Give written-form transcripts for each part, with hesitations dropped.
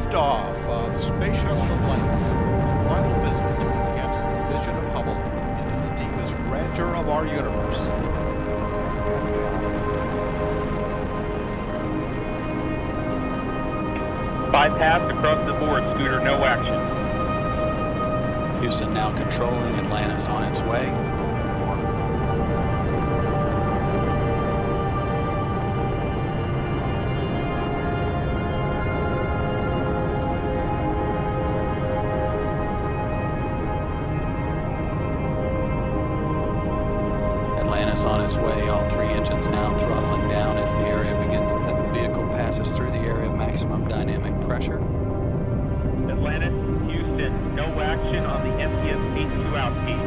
Liftoff of Space Shuttle Atlantis, a final visit to enhance the vision of Hubble into the deepest grandeur of our universe. Bypass across the board, Scooter, no action. Houston now controlling Atlantis on its way. Atlantis on its way, all three engines now throttling down as the vehicle passes through the area of maximum dynamic pressure. Atlantis, Houston, no action on the MTS-82 outpeak.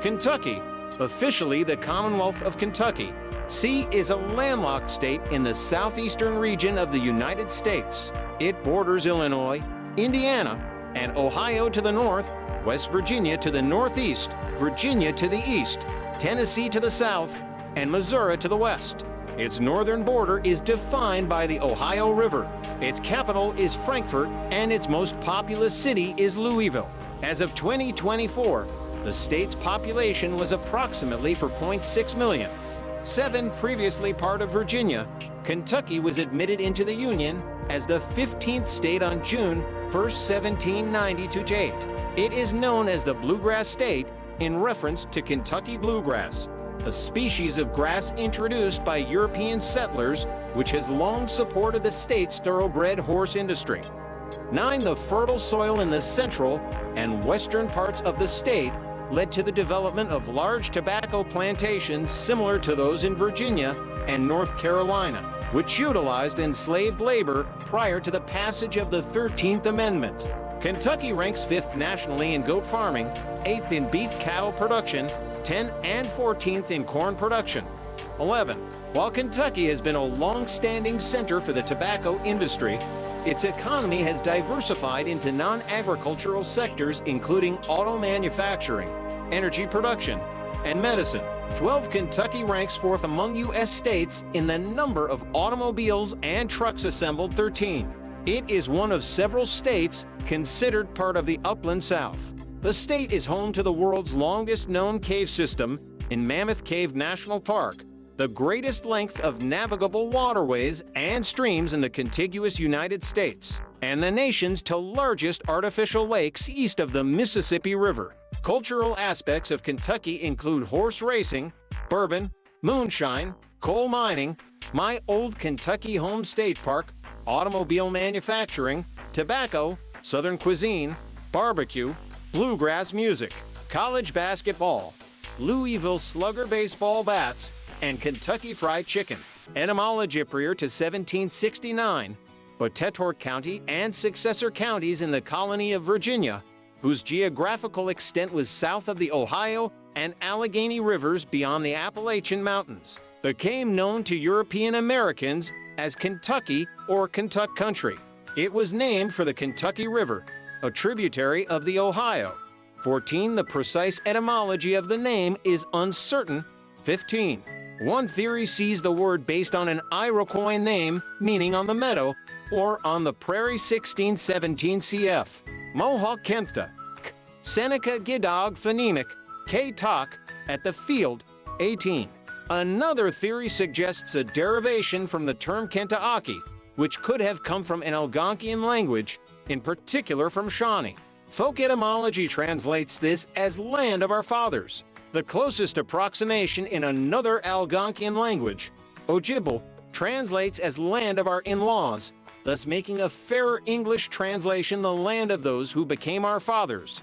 Kentucky, officially the Commonwealth of Kentucky. C is a landlocked state in the southeastern region of the United States. It borders Illinois, Indiana, and Ohio to the north, West Virginia to the northeast, Virginia to the east, Tennessee to the south, and Missouri to the west. Its northern border is defined by the Ohio River. Its capital is Frankfort, and its most populous city is Louisville. As of 2024, the state's population was approximately 4.6 million. 7 previously part of Virginia, Kentucky was admitted into the Union as the 15th state on June 1st, 1798. It is known as the Bluegrass State in reference to Kentucky bluegrass, a species of grass introduced by European settlers which has long supported the state's thoroughbred horse industry. 9, the fertile soil in the central and western parts of the state led to the development of large tobacco plantations similar to those in Virginia and North Carolina, which utilized enslaved labor prior to the passage of the 13th Amendment. Kentucky ranks 5th nationally in goat farming, 8th in beef cattle production, 10th and 14th in corn production. 11. While Kentucky has been a long-standing center for the tobacco industry, its economy has diversified into non-agricultural sectors including auto manufacturing, energy production, and medicine. 12. Kentucky ranks 4th among U.S. states in the number of automobiles and trucks assembled. 13. It is one of several states considered part of the Upland South. The state is home to the world's longest known cave system in Mammoth Cave National Park, the greatest length of navigable waterways and streams in the contiguous United States, and the nation's 2 largest artificial lakes east of the Mississippi River. Cultural aspects of Kentucky include horse racing, bourbon, moonshine, coal mining, my old Kentucky Home State Park, automobile manufacturing, tobacco, southern cuisine, barbecue, bluegrass music, college basketball, Louisville Slugger baseball bats, and Kentucky Fried Chicken. Etymology prior to 1769, Potetork County and successor counties in the colony of Virginia, whose geographical extent was south of the Ohio and Allegheny rivers beyond the Appalachian Mountains, became known to European Americans as Kentucky or Kentuck Country. It was named for the Kentucky River, a tributary of the Ohio. 14. The precise etymology of the name is uncertain. 15. One theory sees the word based on an Iroquois name meaning on the meadow or on the prairie. 1617 cf. Mohawk Kentha, Seneca Gidog Phonemic, K Talk at the field. 18. Another theory suggests a derivation from the term Kentaaki, which could have come from an Algonquian language, in particular from Shawnee. Folk etymology translates this as land of our fathers. The closest approximation in another Algonquian language, Ojibwe, translates as land of our in-laws, thus making a fairer English translation the land of those who became our fathers.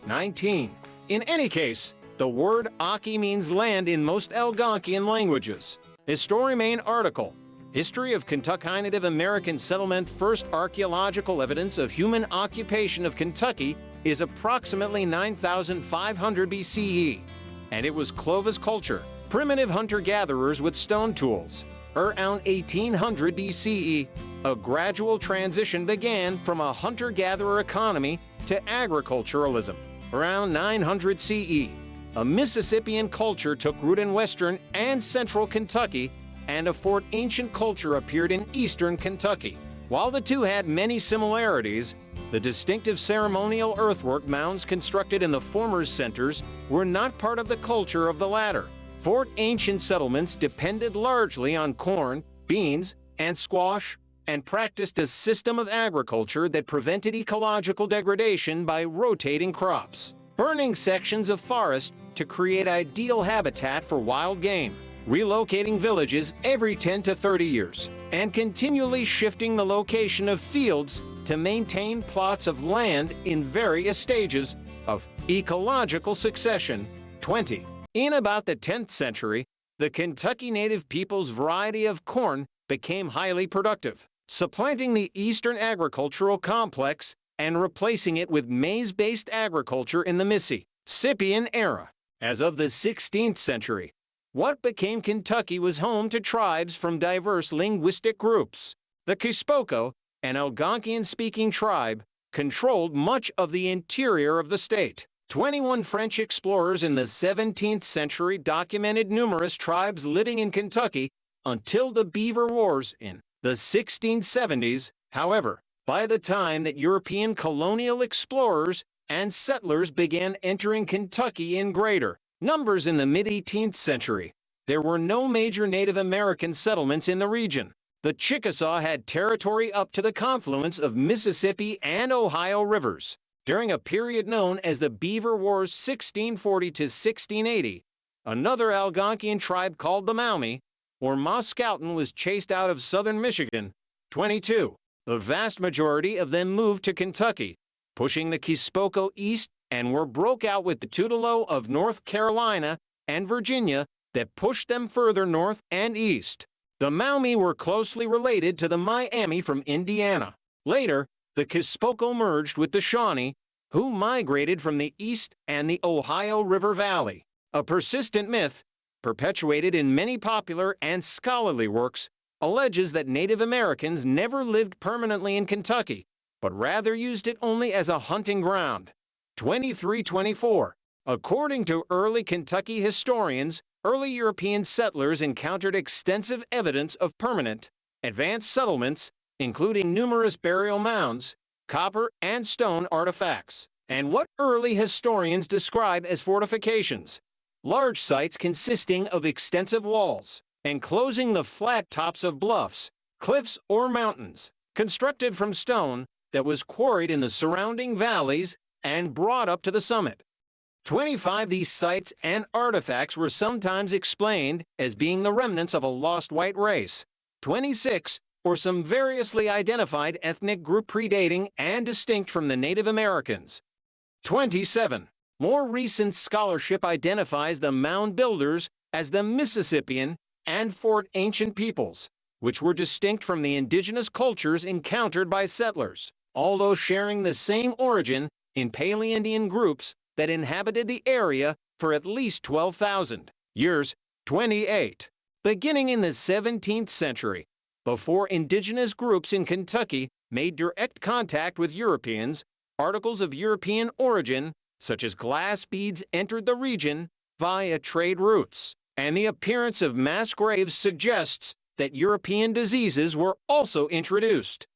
19. In any case, the word Aki means land in most Algonquian languages. History main article. History of Kentucky Native American settlement. First archaeological evidence of human occupation of Kentucky is approximately 9,500 BCE, and it was Clovis culture, primitive hunter-gatherers with stone tools. Around 1800 BCE, a gradual transition began from a hunter-gatherer economy to agriculturalism. Around 900 CE, a Mississippian culture took root in western and central Kentucky, and a Fort ancient culture appeared in eastern Kentucky. While the two had many similarities, the distinctive ceremonial earthwork mounds constructed in the former's centers were not part of the culture of the latter. Fort ancient settlements depended largely on corn, beans, and squash, and practiced a system of agriculture that prevented ecological degradation by rotating crops, burning sections of forest to create ideal habitat for wild game, relocating villages every 10 to 30 years, and continually shifting the location of fields to maintain plots of land in various stages of ecological succession. 20. In about the 10th century, the Kentucky native people's variety of corn became highly productive, supplanting the Eastern agricultural complex and replacing it with maize-based agriculture in the Mississippian era. As of the 16th century, what became Kentucky was home to tribes from diverse linguistic groups. The Kispoco, an Algonquian-speaking tribe, controlled much of the interior of the state. 21 French explorers in the 17th century documented numerous tribes living in Kentucky until the Beaver Wars in the 1670s. However, by the time that European colonial explorers and settlers began entering Kentucky in greater numbers in the mid-18th century, there were no major Native American settlements in the region. The Chickasaw had territory up to the confluence of Mississippi and Ohio rivers. During a period known as the Beaver Wars 1640 to 1680, another Algonquian tribe called the Maumee, or Moskowten, was chased out of southern Michigan. 22. The vast majority of them moved to Kentucky, pushing the Kispoco east, and were broke out with the Tutelo of North Carolina and Virginia that pushed them further north and east. The Maumee were closely related to the Miami from Indiana. Later, the Kispoco merged with the Shawnee, who migrated from the east and the Ohio River Valley. A persistent myth, perpetuated in many popular and scholarly works, alleges that Native Americans never lived permanently in Kentucky, but rather used it only as a hunting ground. 23-24. According to early Kentucky historians, early European settlers encountered extensive evidence of permanent, advanced settlements, including numerous burial mounds, copper and stone artifacts, and what early historians describe as fortifications, large sites consisting of extensive walls, enclosing the flat tops of bluffs, cliffs, or mountains, constructed from stone that was quarried in the surrounding valleys and brought up to the summit. 25. These sites and artifacts were sometimes explained as being the remnants of a lost white race. 26. Or some variously identified ethnic group predating and distinct from the Native Americans. 27. More recent scholarship identifies the mound builders as the Mississippian and Fort ancient peoples, which were distinct from the indigenous cultures encountered by settlers, although sharing the same origin in Paleo-Indian groups that inhabited the area for at least 12,000 years. 28. Beginning in the 17th century, before indigenous groups in Kentucky made direct contact with Europeans, articles of European origin, such as glass beads, entered the region via trade routes, and the appearance of mass graves suggests that European diseases were also introduced.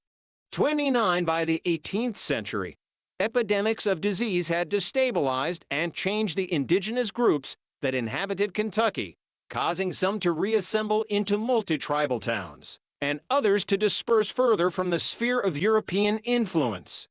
29. By the 18th century, epidemics of disease had destabilized and changed the indigenous groups that inhabited Kentucky, causing some to reassemble into multi-tribal towns, and others to disperse further from the sphere of European influence.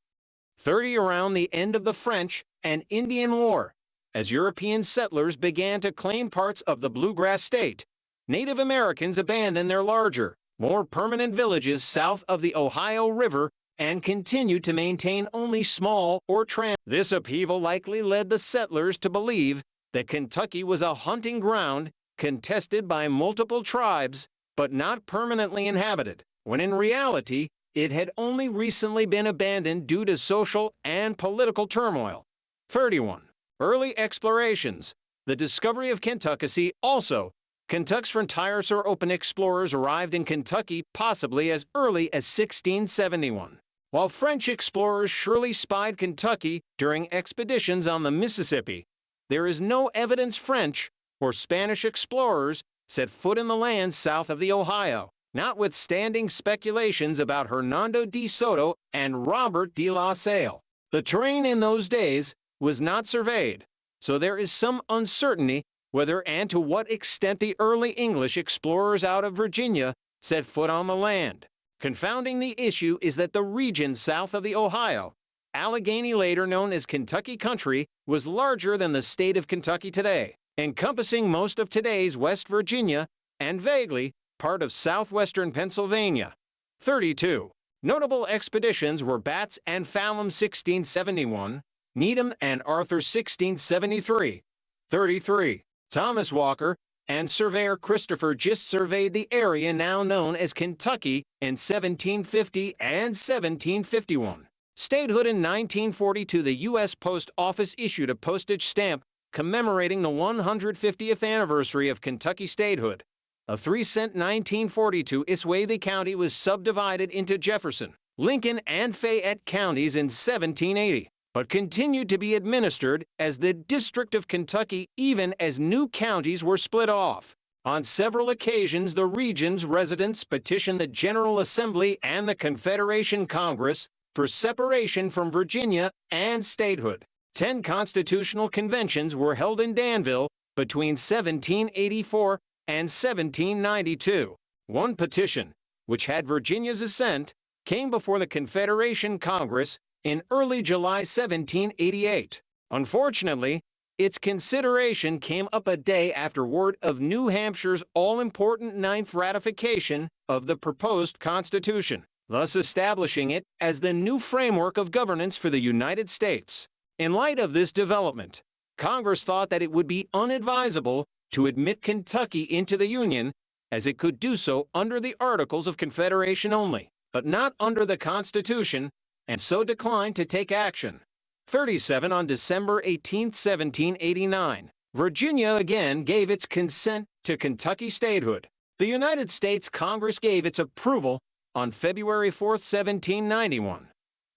30. Around the end of the French and Indian War, as European settlers began to claim parts of the bluegrass state, Native Americans abandoned their larger, more permanent villages south of the Ohio River and continued to maintain only small or This upheaval likely led the settlers to believe that Kentucky was a hunting ground contested by multiple tribes, but not permanently inhabited, when in reality, it had only recently been abandoned due to social and political turmoil. 31. Early explorations. The discovery of Kentucky also. Kentucky's frontiers or open explorers arrived in Kentucky possibly as early as 1671. While French explorers surely spied Kentucky during expeditions on the Mississippi, there is no evidence French or Spanish explorers set foot in the lands south of the Ohio. notwithstanding speculations about Hernando de Soto and Robert de La Salle. The terrain in those days was not surveyed, so there is some uncertainty whether and to what extent the early English explorers out of Virginia set foot on the land. Confounding the issue is that the region south of the Ohio, Allegheny, later known as Kentucky Country, was larger than the state of Kentucky today, encompassing most of today's West Virginia and vaguely part of southwestern Pennsylvania. 32. Notable expeditions were Batts and Fallon 1671, Needham and Arthur 1673. 33. Thomas Walker and surveyor Christopher Gist surveyed the area now known as Kentucky in 1750 and 1751. Statehood in 1942, the U.S. Post Office issued a postage stamp commemorating the 150th anniversary of Kentucky statehood. A 3-cent 1942 Iswathy County was subdivided into Jefferson, Lincoln, and Fayette counties in 1780, but continued to be administered as the District of Kentucky even as new counties were split off. On several occasions, the region's residents petitioned the General Assembly and the Confederation Congress for separation from Virginia and statehood. 10 constitutional conventions were held in Danville between 1784 and 1792. One petition, which had Virginia's assent, came before the Confederation Congress in early July 1788. Unfortunately, its consideration came up a day after word of New Hampshire's all-important 9th ratification of the proposed Constitution, thus establishing it as the new framework of governance for the United States. In light of this development, Congress thought that it would be unadvisable to admit Kentucky into the Union, as it could do so under the Articles of Confederation only, but not under the Constitution, and so declined to take action. 37. On December 18, 1789, Virginia again gave its consent to Kentucky statehood. The United States Congress gave its approval on February 4, 1791.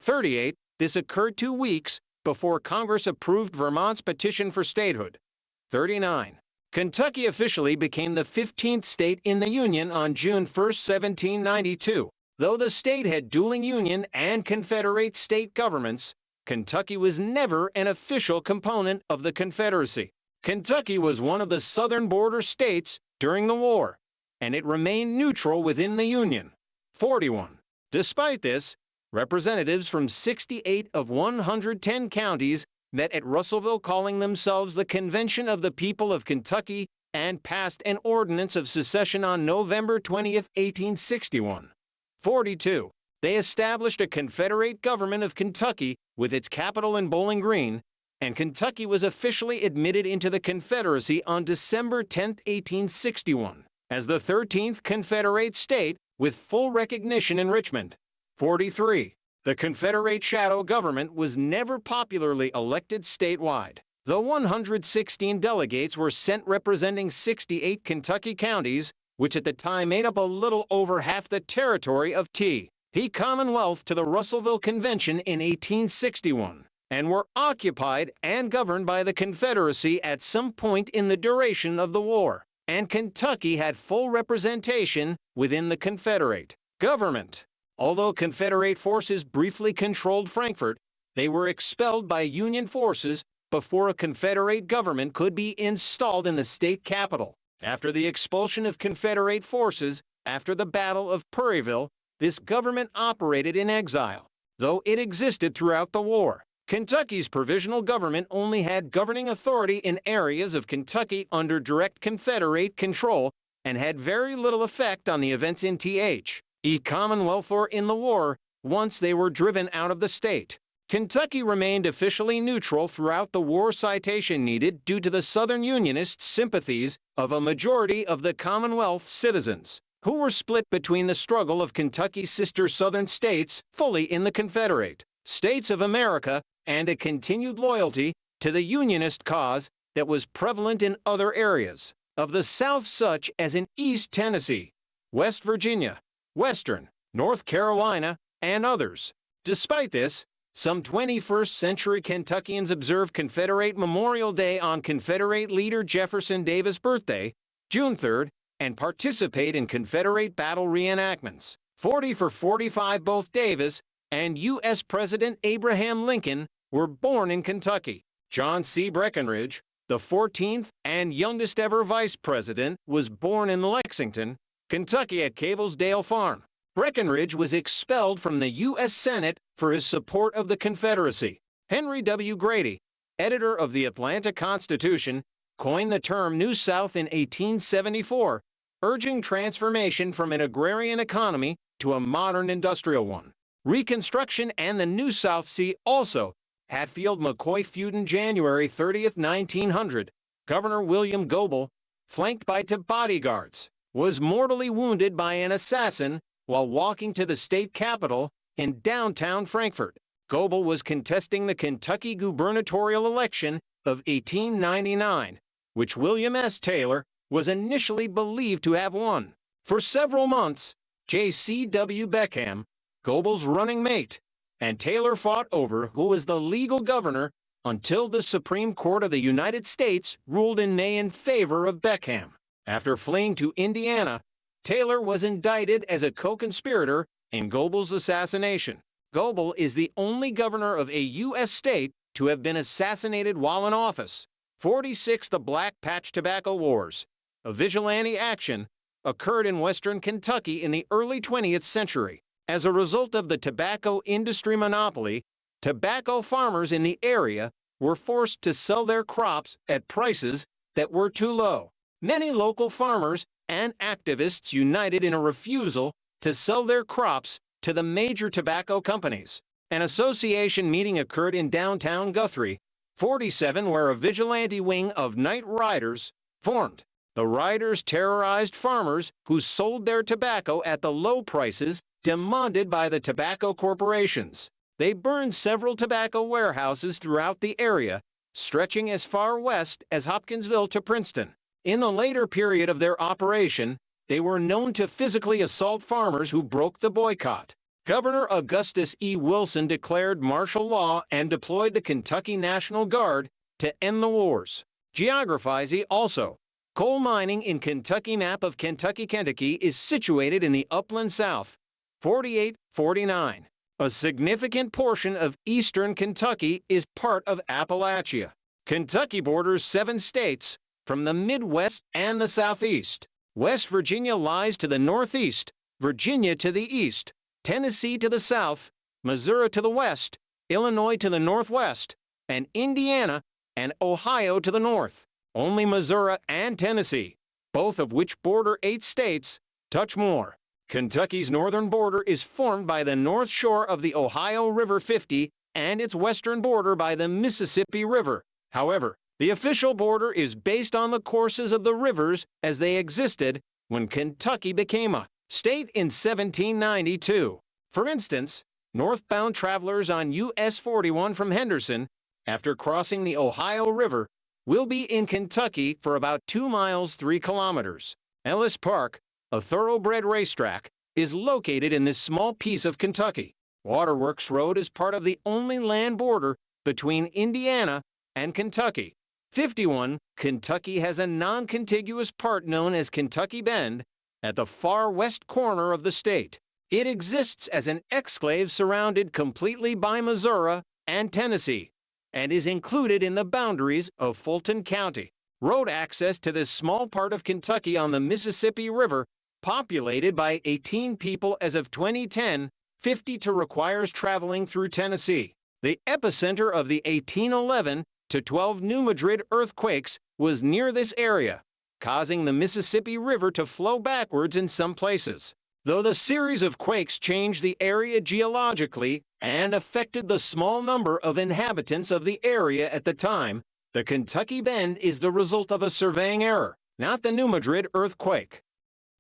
38. This occurred 2 weeks before Congress approved Vermont's petition for statehood. 39. Kentucky officially became the 15th state in the Union on June 1, 1792. Though the state had dueling Union and Confederate state governments, Kentucky was never an official component of the Confederacy. Kentucky was one of the southern border states during the war, and it remained neutral within the Union. 41. Despite this, representatives from 68 of 110 counties met at Russellville calling themselves the Convention of the People of Kentucky and passed an ordinance of secession on November 20, 1861. 42. They established a Confederate government of Kentucky with its capital in Bowling Green, and Kentucky was officially admitted into the Confederacy on December 10, 1861, as the 13th Confederate state with full recognition in Richmond. 43. The Confederate shadow government was never popularly elected statewide, though 116 delegates were sent representing 68 Kentucky counties, which at the time made up a little over half the territory of T. P. Commonwealth to the Russellville Convention in 1861, and were occupied and governed by the Confederacy at some point in the duration of the war, and Kentucky had full representation within the Confederate government. Although Confederate forces briefly controlled Frankfort, they were expelled by Union forces before a Confederate government could be installed in the state capital. After the expulsion of Confederate forces after the Battle of Perryville, this government operated in exile, though it existed throughout the war. Kentucky's provisional government only had governing authority in areas of Kentucky under direct Confederate control and had very little effect on the events in the Commonwealth or in the war once they were driven out of the state. Kentucky remained officially neutral throughout the war. Citation needed due to the Southern Unionist sympathies of a majority of the Commonwealth citizens, who were split between the struggle of Kentucky's sister Southern states fully in the Confederate States of America and a continued loyalty to the Unionist cause that was prevalent in other areas of the South, such as in East Tennessee, West Virginia, Western North Carolina, and others. Despite this, some 21st century Kentuckians observe Confederate Memorial Day on Confederate leader Jefferson Davis' birthday, June 3, and participate in Confederate battle reenactments. 40 for 45, both Davis and U.S. President Abraham Lincoln were born in Kentucky. John C. Breckinridge, the 14th and youngest ever vice president, was born in Lexington, Kentucky at Cablesdale Farm. Breckinridge was expelled from the U.S. Senate for his support of the Confederacy. Henry W. Grady, editor of the Atlanta Constitution, coined the term New South in 1874, urging transformation from an agrarian economy to a modern industrial one. Reconstruction and the New South Sea also. Hatfield-McCoy feud in January 30th, 1900. Governor William Goebel, flanked by two bodyguards, was mortally wounded by an assassin while walking to the state capitol in downtown Frankfort. Goebel was contesting the Kentucky gubernatorial election of 1899, which William S. Taylor was initially believed to have won. For several months, J.C.W. Beckham, Goebel's running mate, and Taylor fought over who was the legal governor until the Supreme Court of the United States ruled in May in favor of Beckham. After fleeing to Indiana, Taylor was indicted as a co-conspirator in Goebel's assassination. Goebel is the only governor of a U.S. state to have been assassinated while in office. 46. The Black Patch Tobacco Wars, a vigilante action, occurred in western Kentucky in the early 20th century. As a result of the tobacco industry monopoly, tobacco farmers in the area were forced to sell their crops at prices that were too low. Many local farmers and activists united in a refusal to sell their crops to the major tobacco companies. An association meeting occurred in downtown Guthrie, 47, where a vigilante wing of night riders formed. The riders terrorized farmers who sold their tobacco at the low prices demanded by the tobacco corporations. They burned several tobacco warehouses throughout the area, stretching as far west as Hopkinsville to Princeton. In the later period of their operation, they were known to physically assault farmers who broke the boycott. Governor Augustus E. Wilson declared martial law and deployed the Kentucky National Guard to end the wars. Geography also. Coal mining in Kentucky. Map of Kentucky is situated in the upland south. 48-49. A significant portion of eastern Kentucky is part of Appalachia. Kentucky borders 7 states from the Midwest and the Southeast. West Virginia lies to the northeast, Virginia to the east, Tennessee to the south, Missouri to the west, Illinois to the northwest, and Indiana and Ohio to the north. Only Missouri and Tennessee, both of which border 8 states, touch more. Kentucky's northern border is formed by the north shore of the Ohio River 50 and its western border by the Mississippi River. However, the official border is based on the courses of the rivers as they existed when Kentucky became a state in 1792. For instance, northbound travelers on US 41 from Henderson, after crossing the Ohio River, will be in Kentucky for about 2 miles 3 kilometers. Ellis Park, a thoroughbred racetrack, is located in this small piece of Kentucky. Waterworks Road is part of the only land border between Indiana and Kentucky. 51. Kentucky has a non-contiguous part known as Kentucky Bend at the far west corner of the state. It exists as an exclave surrounded completely by Missouri and Tennessee, and is included in the boundaries of Fulton County. Road access to this small part of Kentucky on the Mississippi River, populated by 18 people as of 2010, 52 requires traveling through Tennessee. The epicenter of the 1811-12 New Madrid earthquakes was near this area, causing the Mississippi River to flow backwards in some places. Though the series of quakes changed the area geologically and affected the small number of inhabitants of the area at the time, the Kentucky Bend is the result of a surveying error, not the New Madrid earthquake.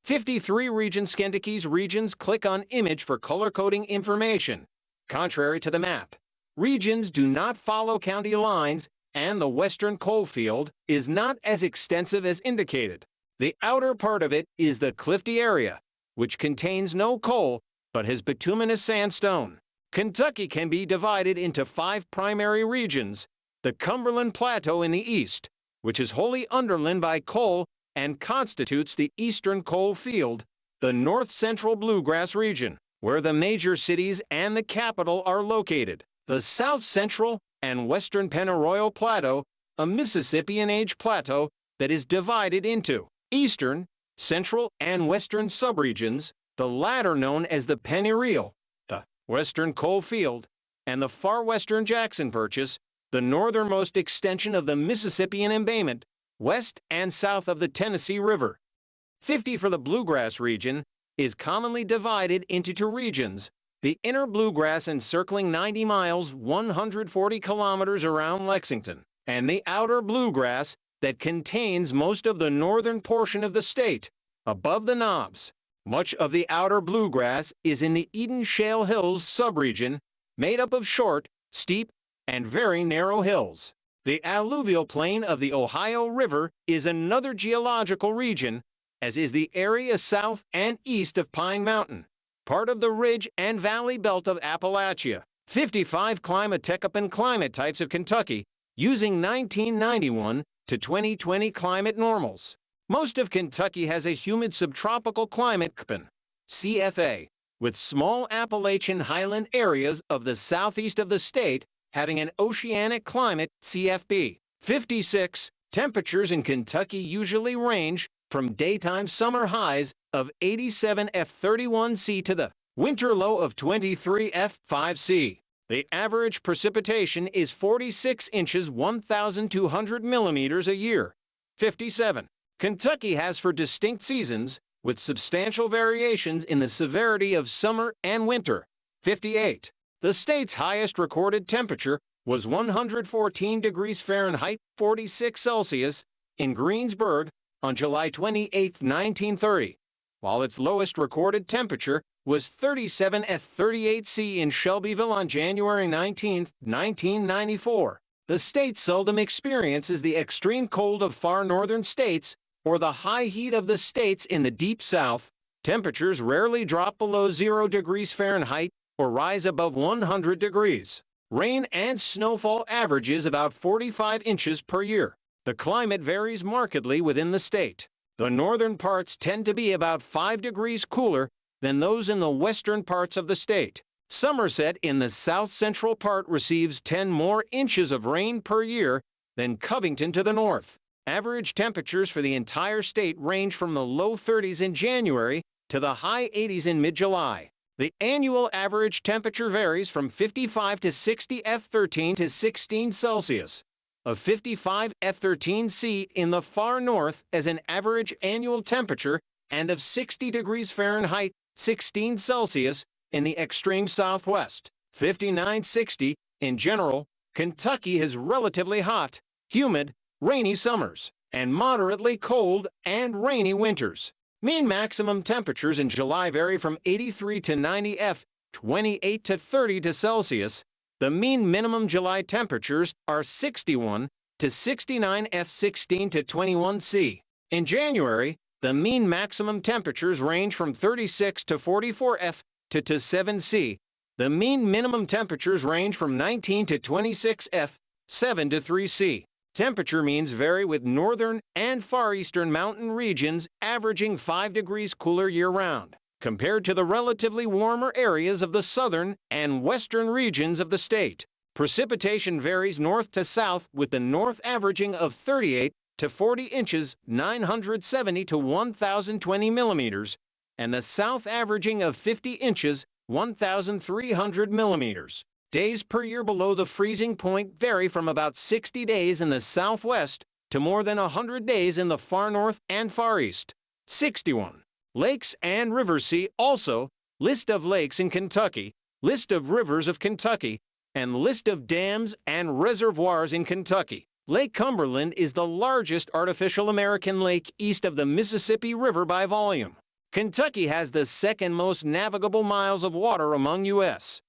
53 regions. Kentucky's regions. Click on image for color coding information. Contrary to the map, regions do not follow county lines, and the western coalfield is not as extensive as indicated. The outer part of it is the Clifty area, which contains no coal but has bituminous sandstone. Kentucky can be divided into 5 primary regions: the Cumberland Plateau in the east, which is wholly underlain by coal and constitutes the Eastern Coal Field, the North Central Bluegrass region, where the major cities and the capital are located. The South Central and Western Penarroyal Plateau, a Mississippian-age plateau that is divided into Eastern, Central, and Western subregions, the latter known as the Pennyreal, the Western Coal Field, and the far western Jackson Purchase, the northernmost extension of the Mississippian embayment, west and south of the Tennessee River. 50 for the Bluegrass region is commonly divided into two regions: the inner Bluegrass encircling 90 miles, 140 kilometers around Lexington, and the outer Bluegrass that contains most of the northern portion of the state, above the Knobs. Much of the outer Bluegrass is in the Eden Shale Hills subregion, made up of short, steep, and very narrow hills. The alluvial plain of the Ohio River is another geological region, as is the area south and east of Pine Mountain, part of the ridge and valley belt of Appalachia. 55 climatecopin climate types of Kentucky, using 1991 to 2020 climate normals. Most of Kentucky has a humid subtropical climate, CFA, with small Appalachian highland areas of the southeast of the state having an oceanic climate, CFB. 56. Temperatures in Kentucky usually range from daytime summer highs of 87 F31C to the winter low of 23 F5C. The average precipitation is 46 inches 1,200 millimeters a year. 57. Kentucky has four distinct seasons, with substantial variations in the severity of summer and winter. 58. The state's highest recorded temperature was 114 degrees Fahrenheit, 46 Celsius, in Greensburg on July 28, 1930, while its lowest recorded temperature was 37 F38C in Shelbyville on January 19, 1994. The state seldom experiences the extreme cold of far northern states or the high heat of the states in the deep south. Temperatures rarely drop below 0 degrees Fahrenheit or rise above 100 degrees. Rain and snowfall averages about 45 inches per year. The climate varies markedly within the state. The northern parts tend to be about 5 degrees cooler than those in the western parts of the state. Somerset in the south-central part receives 10 more inches of rain per year than Covington to the north. Average temperatures for the entire state range from the low 30s in January to the high 80s in mid-July. The annual average temperature varies from 55 to 60 F13 to 16 Celsius. Of 55 F13C in the far north as an average annual temperature, and of 60 degrees Fahrenheit, 16 Celsius, in the extreme southwest. 59-60 in general. Kentucky has relatively hot, humid, rainy summers, and moderately cold and rainy winters. Mean maximum temperatures in July vary from 83 to 90 F, 28 to 30 to Celsius. The mean minimum July temperatures are 61 to 69 F, 16 to 21 C. In January, the mean maximum temperatures range from 36 to 44 F to 7 C. The mean minimum temperatures range from 19 to 26 F, 7 to 3 C. Temperature means vary with northern and far eastern mountain regions averaging 5 degrees cooler year-round, compared to the relatively warmer areas of the southern and western regions of the state. Precipitation varies north to south, with the north averaging of 38 to 40 inches, 970 to 1,020 millimeters, and the south averaging of 50 inches, 1,300 millimeters. Days per year below the freezing point vary from about 60 days in the southwest to more than 100 days in the far north and far east. 61. Lakes and rivers. See also List of lakes in Kentucky, List of rivers of Kentucky, and List of dams and reservoirs in Kentucky. Lake Cumberland is the largest artificial American lake east of the Mississippi River by volume. Kentucky has the second most navigable miles of water among U.S.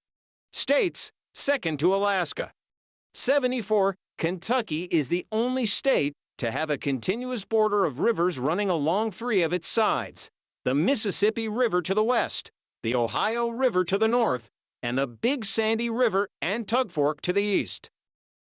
states, second to Alaska. 74. Kentucky is the only state to have a continuous border of rivers running along 3 of its sides: the Mississippi River to the west, the Ohio River to the north, and the Big Sandy River and Tug Fork to the east.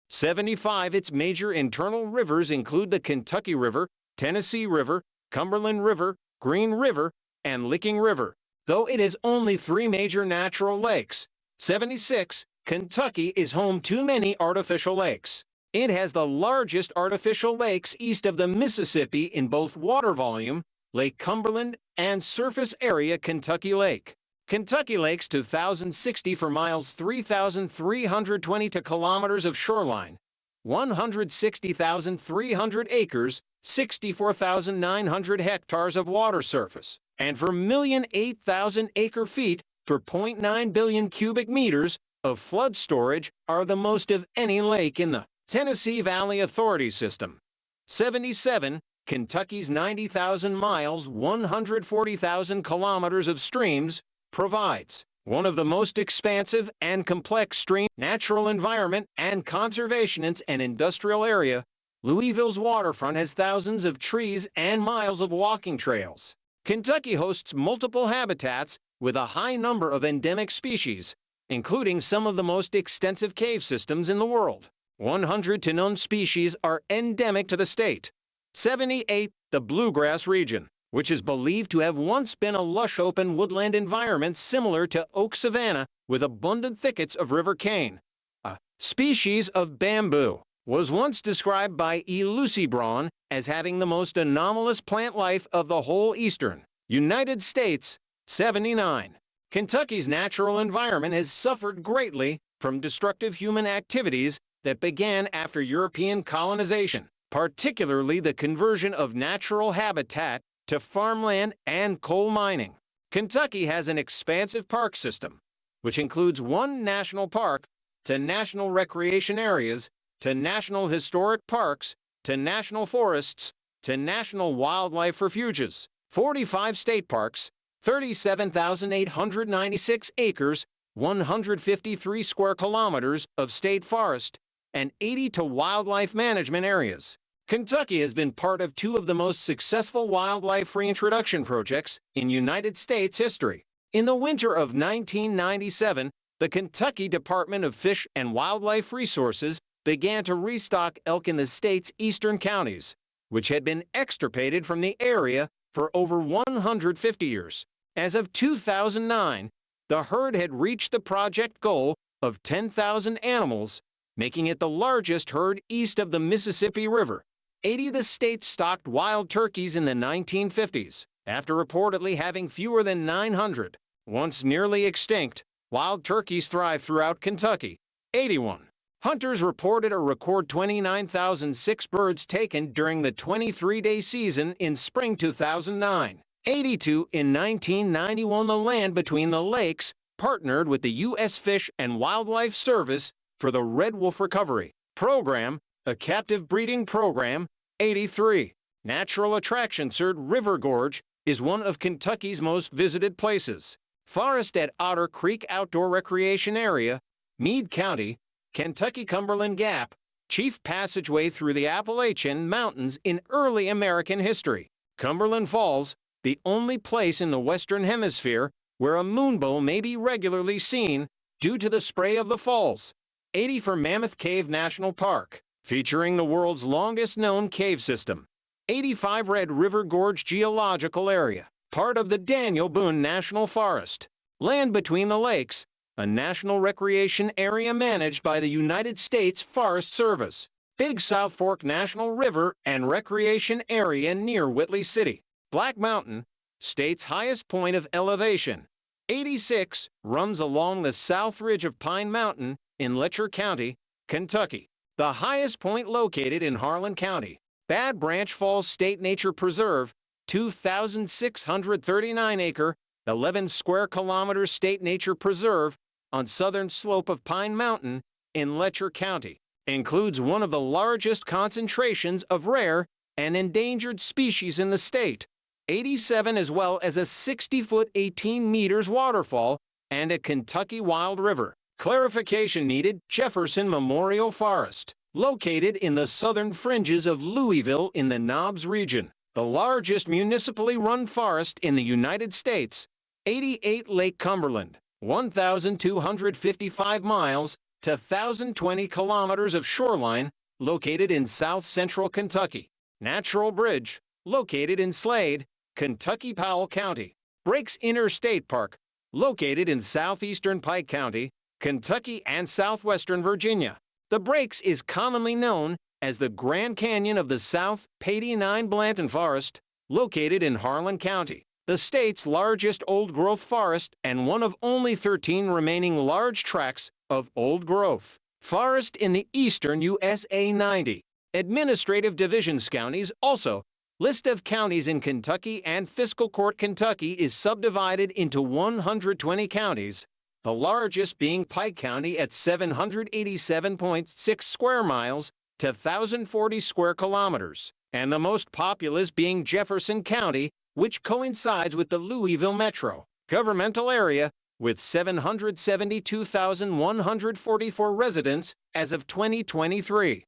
75. Its major internal rivers include the Kentucky River, Tennessee River, Cumberland River, Green River, and Licking River. Though it has only 3 major natural lakes, 76, Kentucky is home to many artificial lakes. It has the largest artificial lakes east of the Mississippi in both water volume, Lake Cumberland, and surface area Kentucky Lake. Kentucky Lakes 2,060 for miles, 3,320 to kilometers of shoreline, 160,300 acres, 64,900 hectares of water surface, and for 1,008,000 acre-feet for 0.9 billion cubic meters of flood storage are the most of any lake in the Tennessee Valley Authority system. 77, Kentucky's 90,000 miles, 140,000 kilometers of streams, provides one of the most expansive and complex stream natural environment and conservation in an industrial area. Louisville's waterfront has thousands of trees and miles of walking trails. Kentucky hosts multiple habitats with a high number of endemic species, including some of the most extensive cave systems in the world. 100 to known species are endemic to the state. 78, the bluegrass region, which is believed to have once been a lush open woodland environment similar to oak savanna with abundant thickets of river cane. A species of bamboo was once described by E. Lucy Braun as having the most anomalous plant life of the whole eastern United States. 79. Kentucky's natural environment has suffered greatly from destructive human activities that began after European colonization, particularly the conversion of natural habitat to farmland and coal mining. Kentucky has an expansive park system, which includes 1 national park, to national recreation areas, to national historic parks, to national forests, to national wildlife refuges, 45 state parks, 37,896 acres, 153 square kilometers of state forest, and 80 to wildlife management areas. Kentucky has been part of 2 of the most successful wildlife reintroduction projects in United States history. In the winter of 1997, the Kentucky Department of Fish and Wildlife Resources began to restock elk in the state's eastern counties, which had been extirpated from the area for over 150 years. As of 2009, the herd had reached the project goal of 10,000 animals, making it the largest herd east of the Mississippi River. 80 of the state stocked wild turkeys in the 1950s, after reportedly having fewer than 900. Once nearly extinct, wild turkeys thrive throughout Kentucky. 81. Hunters reported a record 29,006 birds taken during the 23-day season in spring 2009. 82. In 1991, the Land Between the Lakes partnered with the U.S. Fish and Wildlife Service for the Red Wolf Recovery Program, a captive breeding program. 83. Natural attraction Third River Gorge is one of Kentucky's most visited places. Forest at Otter Creek Outdoor Recreation Area, Meade County, Kentucky. Cumberland Gap, chief passageway through the Appalachian Mountains in early American history. Cumberland Falls, the only place in the Western Hemisphere where a moonbow may be regularly seen due to the spray of the falls. 80 for Mammoth Cave National Park, featuring the world's longest known cave system. 85 Red River Gorge Geological Area, part of the Daniel Boone National Forest. Land Between the Lakes, a national recreation area managed by the United States Forest Service. Big South Fork National River and Recreation Area near Whitley City. Black Mountain, state's highest point of elevation. 86 runs along the south ridge of Pine Mountain in Letcher County, Kentucky, the highest point located in Harlan County. Bad Branch Falls State Nature Preserve, 2,639-acre, 11 square kilometer state nature preserve on southern slope of Pine Mountain in Letcher County, includes one of the largest concentrations of rare and endangered species in the state. 87 as well as a 60-foot 18 meters waterfall and a Kentucky wild river. Clarification needed. Jefferson Memorial Forest, located in the southern fringes of Louisville in the Knobs region, the largest municipally run forest in the United States. 88 Lake Cumberland, 1,255 miles to 1,020 kilometers of shoreline, located in south-central Kentucky. Natural Bridge, located in Slade, Kentucky Powell County. Breaks Interstate Park, located in southeastern Pike County, Kentucky and southwestern Virginia. The Breaks is commonly known as the Grand Canyon of the South Pady-9 Blanton Forest, located in Harlan County, the state's largest old-growth forest and one of only 13 remaining large tracts of old-growth forest in the eastern USA. 90 administrative divisions. Counties also. List of counties in Kentucky and Fiscal Court. Kentucky is subdivided into 120 counties, the largest being Pike County at 787.6 square miles to 1,040 square kilometers, and the most populous being Jefferson County, which coincides with the Louisville metro governmental area, with 772,144 residents as of 2023.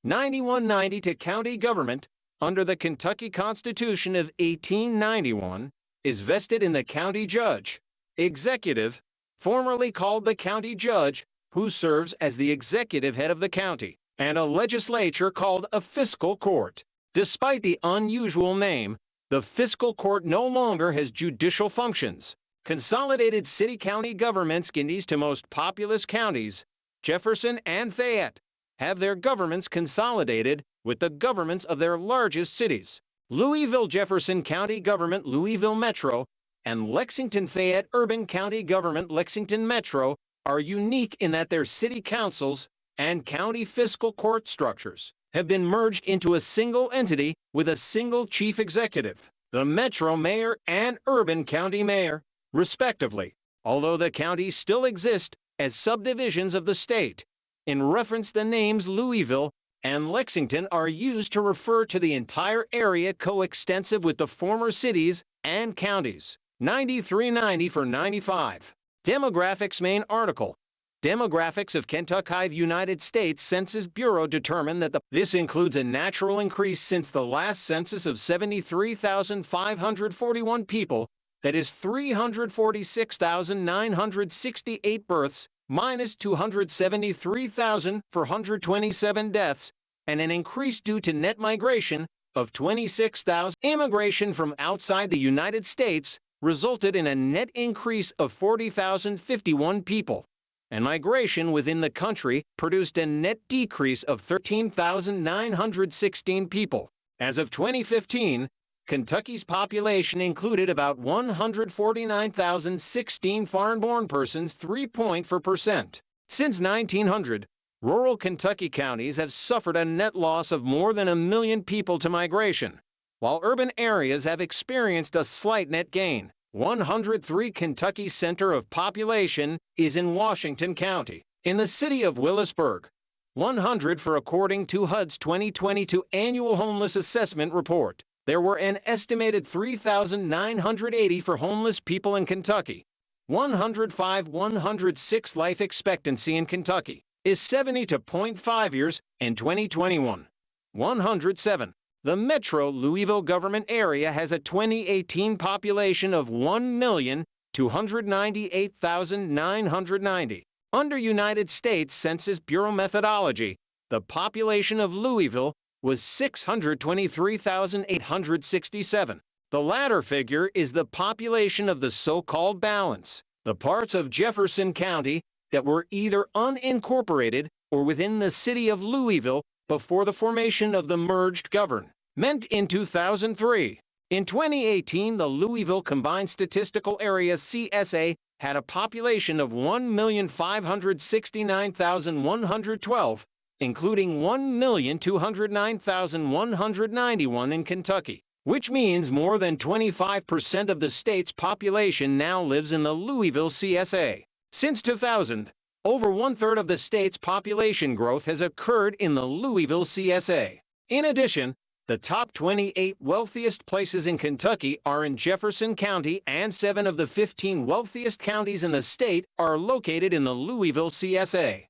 9190 to county government under the Kentucky Constitution of 1891 is vested in the county judge, executive, formerly called the county judge, who serves as the executive head of the county, and a legislature called a fiscal court. Despite the unusual name, the fiscal court no longer has judicial functions. Consolidated city-county governments. Counties to most populous counties, Jefferson and Fayette, have their governments consolidated with the governments of their largest cities. Louisville Jefferson County Government Louisville Metro and Lexington Fayette Urban County Government Lexington Metro are unique in that their city councils and county fiscal court structures have been merged into a single entity with a single chief executive, the Metro Mayor and Urban County Mayor, respectively, although the counties still exist as subdivisions of the state. In reference, the names Louisville and Lexington are used to refer to the entire area coextensive with the former cities and counties. 9390 for 95. Demographics. Main article. Demographics of Kentucky. The United States Census Bureau determined that this includes a natural increase since the last census of 73,541 people, that is 346,968 births, minus 273,427 deaths, and an increase due to net migration of 26,000. Immigration from outside the United States resulted in a net increase of 40,051 people, and migration within the country produced a net decrease of 13,916 people. As of 2015, Kentucky's population included about 149,016 foreign-born persons, 3.4%. Since 1900, rural Kentucky counties have suffered a net loss of more than 1 million people to migration, while urban areas have experienced a slight net gain. 103. Kentucky's center of population is in Washington County, in the city of Willisburg. 100 for according to HUD's 2022 Annual Homeless Assessment Report. There were an estimated 3,980 for homeless people in Kentucky. 106 life expectancy in Kentucky is 70.5 years in 2021. 107. The Metro Louisville government area has a 2018 population of 1,298,990. Under United States Census Bureau methodology, the population of Louisville was 623,867. The latter figure is the population of the so-called balance, the parts of Jefferson County that were either unincorporated or within the city of Louisville before the formation of the merged government in 2003. In 2018, the Louisville Combined Statistical Area (CSA) had a population of 1,569,112, including 1,209,191 in Kentucky, which means more than 25% of the state's population now lives in the Louisville CSA. Since 2000, over one-third of the state's population growth has occurred in the Louisville CSA. In addition, the top 28 wealthiest places in Kentucky are in Jefferson County, and 7 of the 15 wealthiest counties in the state are located in the Louisville CSA.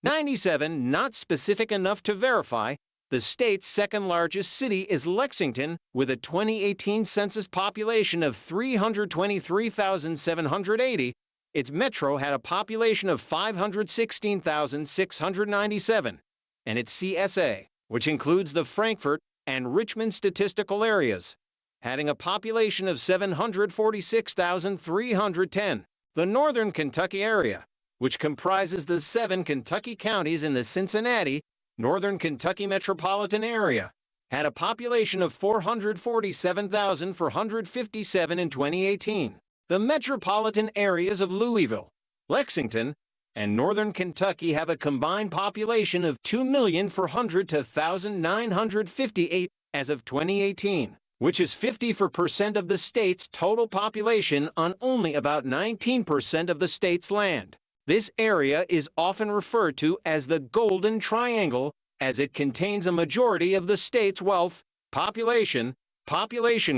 97. Not specific enough to verify. The state's second-largest city is Lexington, with a 2018 census population of 323,780. Its metro had a population of 516,697, and its CSA, which includes the Frankfort, and Richmond statistical areas, having a population of 746,310. The Northern Kentucky area, which comprises the 7 Kentucky counties in the Cincinnati, Northern Kentucky metropolitan area, had a population of 447,457 in 2018. The metropolitan areas of Louisville, Lexington, and Northern Kentucky have a combined population of 2,400,000 to 1,958 as of 2018, which is 54% of the state's total population on only about 19% of the state's land. This area is often referred to as the Golden Triangle, as it contains a majority of the state's wealth, population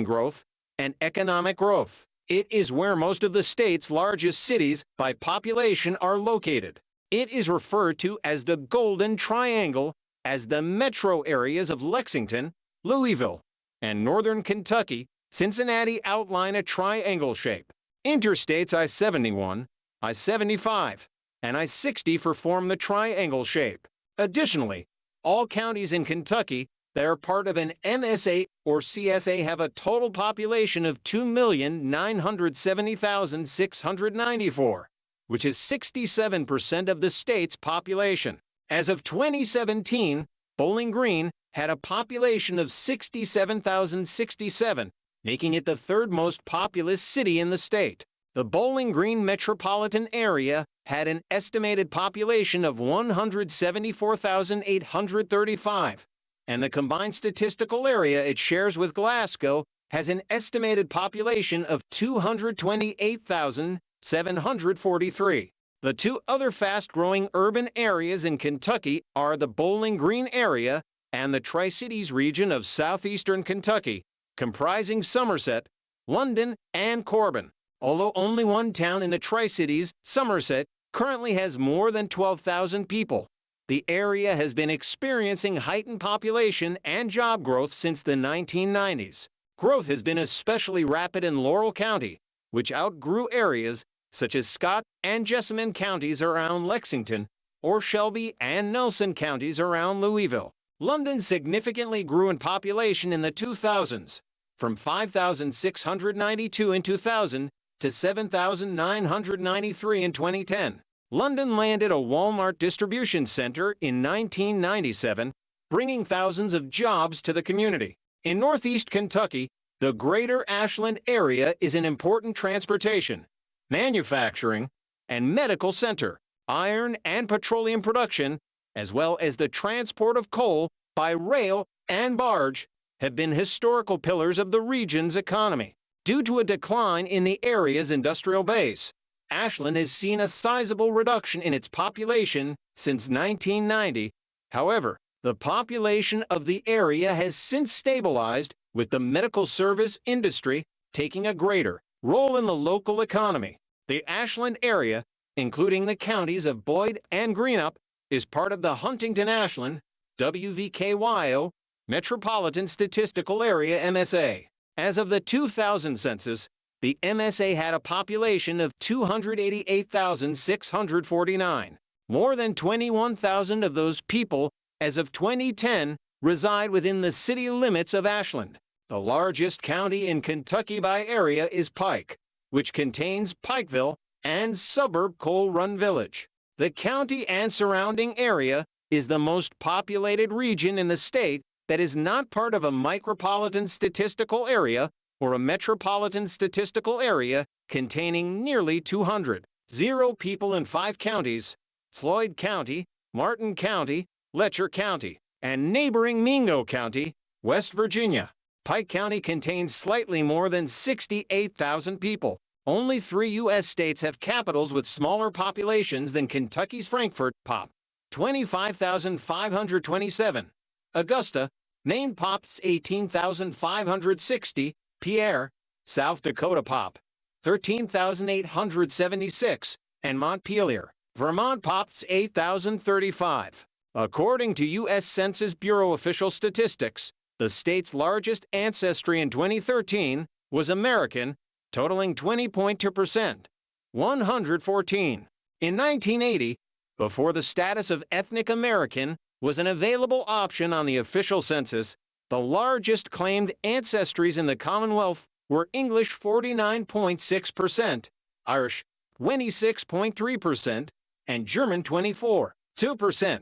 growth, and economic growth. It is where most of the state's largest cities by population are located. It is referred to as the Golden Triangle, as the metro areas of Lexington, Louisville, and Northern Kentucky, Cincinnati outline a triangle shape. Interstates I-71, I-75, and I-60 form the triangle shape. Additionally, all counties in Kentucky that are part of an MSA or CSA have a total population of 2,970,694, which is 67% of the state's population. As of 2017, Bowling Green had a population of 67,067, making it the third most populous city in the state. The Bowling Green metropolitan area had an estimated population of 174,835, and the combined statistical area it shares with Glasgow has an estimated population of 228,743. The two other fast-growing urban areas in Kentucky are the Bowling Green area and the Tri-Cities region of southeastern Kentucky, comprising Somerset, London, and Corbin. Although only one town in the Tri-Cities, Somerset, currently has more than 12,000 people. The area has been experiencing heightened population and job growth since the 1990s. Growth has been especially rapid in Laurel County, which outgrew areas such as Scott and Jessamine counties around Lexington, or Shelby and Nelson counties around Louisville. London significantly grew in population in the 2000s, from 5,692 in 2000 to 7,993 in 2010. London landed a Walmart distribution center in 1997, bringing thousands of jobs to the community. In northeast Kentucky, the greater Ashland area is an important transportation, manufacturing, and medical center. Iron and petroleum production, as well as the transport of coal by rail and barge, have been historical pillars of the region's economy. Due to a decline in the area's industrial base, Ashland has seen a sizable reduction in its population since 1990. However, the population of the area has since stabilized, with the medical service industry taking a greater role in the local economy. The Ashland area, including the counties of Boyd and Greenup, is part of the Huntington-Ashland, WVKYO, Metropolitan Statistical Area MSA. As of the 2000 census, the MSA had a population of 288,649. More than 21,000 of those people, as of 2010, reside within the city limits of Ashland. The largest county in Kentucky by area is Pike, which contains Pikeville and suburb Coal Run Village. The county and surrounding area is the most populated region in the state that is not part of a micropolitan statistical area or a metropolitan statistical area containing nearly 200 people in 5 counties: Floyd County, Martin County, Letcher County, and neighboring Mingo County, West Virginia. Pike County contains slightly more than 68,000 people. Only 3 U.S. states have capitals with smaller populations than Kentucky's Frankfort, Pop. 25,527. Augusta, Maine, Pop's 18,560. Pierre, South Dakota, Pop. 13,876. And Montpelier, Vermont, Pop's 8,035. According to U.S. Census Bureau official statistics, the state's largest ancestry in 2013 was American, totaling 20.2%, 114. In 1980, before the status of ethnic American was an available option on the official census, The largest claimed ancestries in the Commonwealth were English 49.6%, Irish 26.3%, and German 24.2%.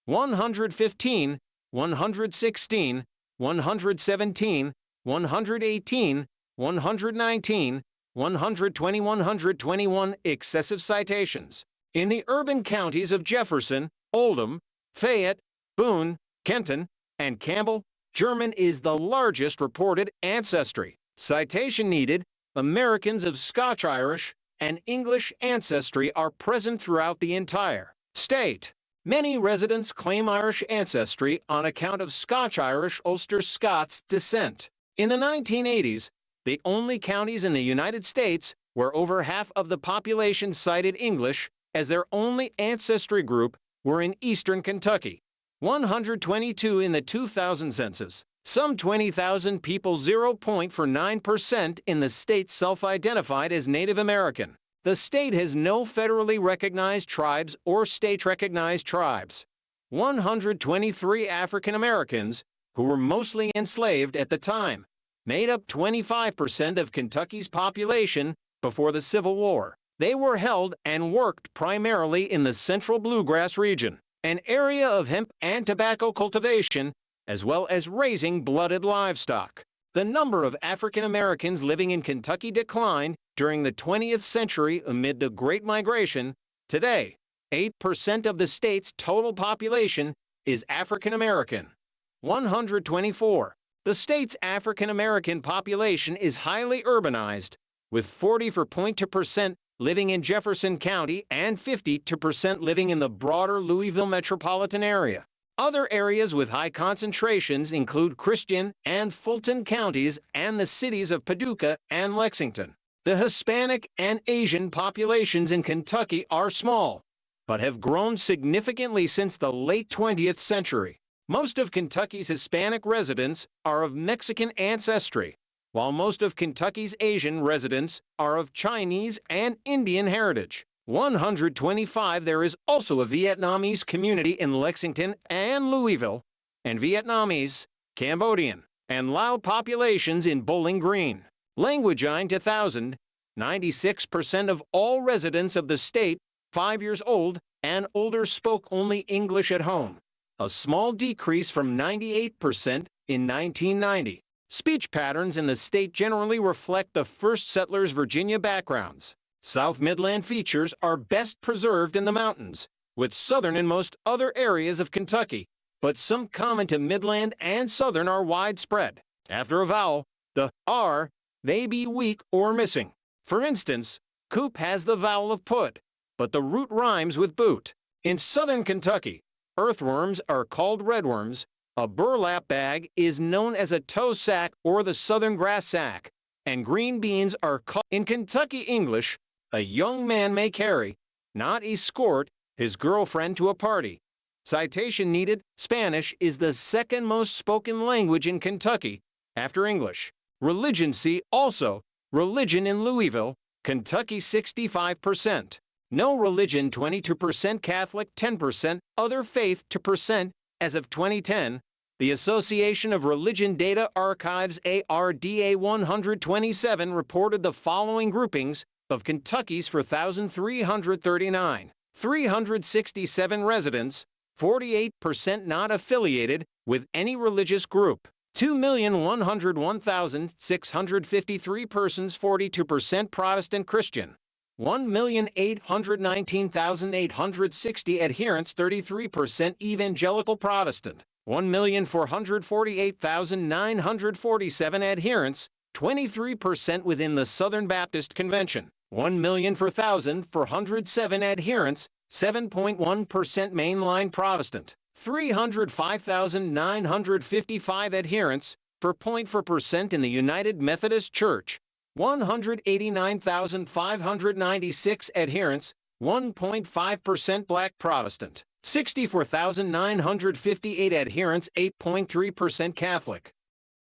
115, 116, 117, 118, 119, 120, 121 excessive citations. In the urban counties of Jefferson, Oldham, Fayette, Boone, Kenton, and Campbell, German is the largest reported ancestry. Citation needed: Americans of Scotch-Irish and English ancestry are present throughout the entire state. Many residents claim Irish ancestry on account of Scotch-Irish Ulster Scots descent. In the 1980s, the only counties in the United States where over half of the population cited English as their only ancestry group were in eastern Kentucky. 122 in the 2000 census. Some 20,000 people, 0.49% in the state self-identified as Native American. The state has no federally recognized tribes or state-recognized tribes. 123 African Americans, who were mostly enslaved at the time, made up 25% of Kentucky's population before the Civil War. They were held and worked primarily in the central bluegrass region, an area of hemp and tobacco cultivation, as well as raising blooded livestock. The number of African Americans living in Kentucky declined during the 20th century amid the Great Migration. Today, 8% of the state's total population is African American. 124. The state's African American population is highly urbanized, with 40.2% living in Jefferson County and 52% living in the broader Louisville metropolitan area. Other areas with high concentrations include Christian and Fulton counties and the cities of Paducah and Lexington. The Hispanic and Asian populations in Kentucky are small, but have grown significantly since the late 20th century. Most of Kentucky's Hispanic residents are of Mexican ancestry, while most of Kentucky's Asian residents are of Chinese and Indian heritage. 125. There is also a Vietnamese community in Lexington and Louisville, and Vietnamese, Cambodian, and Lao populations in Bowling Green. Language 9,000. 96% of all residents of the state 5 years old and older spoke only English at home, a small decrease from 98% in 1990. Speech patterns in the state generally reflect the first settlers' Virginia backgrounds. South Midland features are best preserved in the mountains, with southern and most other areas of Kentucky, but some common to Midland and southern are widespread. After a vowel, the R may be weak or missing. For instance, coop has the vowel of put, but the root rhymes with boot. In southern Kentucky, earthworms are called redworms. A burlap bag is known as a tow sack or the southern grass sack, and green beans are called. In Kentucky English, a young man may carry, not escort, his girlfriend to a party. Citation needed: Spanish is the second most spoken language in Kentucky, after English. Religion see also, religion in Louisville, Kentucky 65%. No religion 22%, Catholic 10%, other faith 2%, as of 2010. The Association of Religion Data Archives ARDA 127 reported the following groupings of Kentucky's 4,339. 367 residents, 48% not affiliated with any religious group. 2,101,653 persons, 42% Protestant Christian. 1,819,860 adherents, 33% Evangelical Protestant. 1,448,947 adherents, 23% within the Southern Baptist Convention. 1,004,407 adherents, 7.1% mainline Protestant. 305,955 adherents, 4.4% in the United Methodist Church. 189,596 adherents, 1.5% Black Protestant. 64,958 adherents, 8.3% Catholic.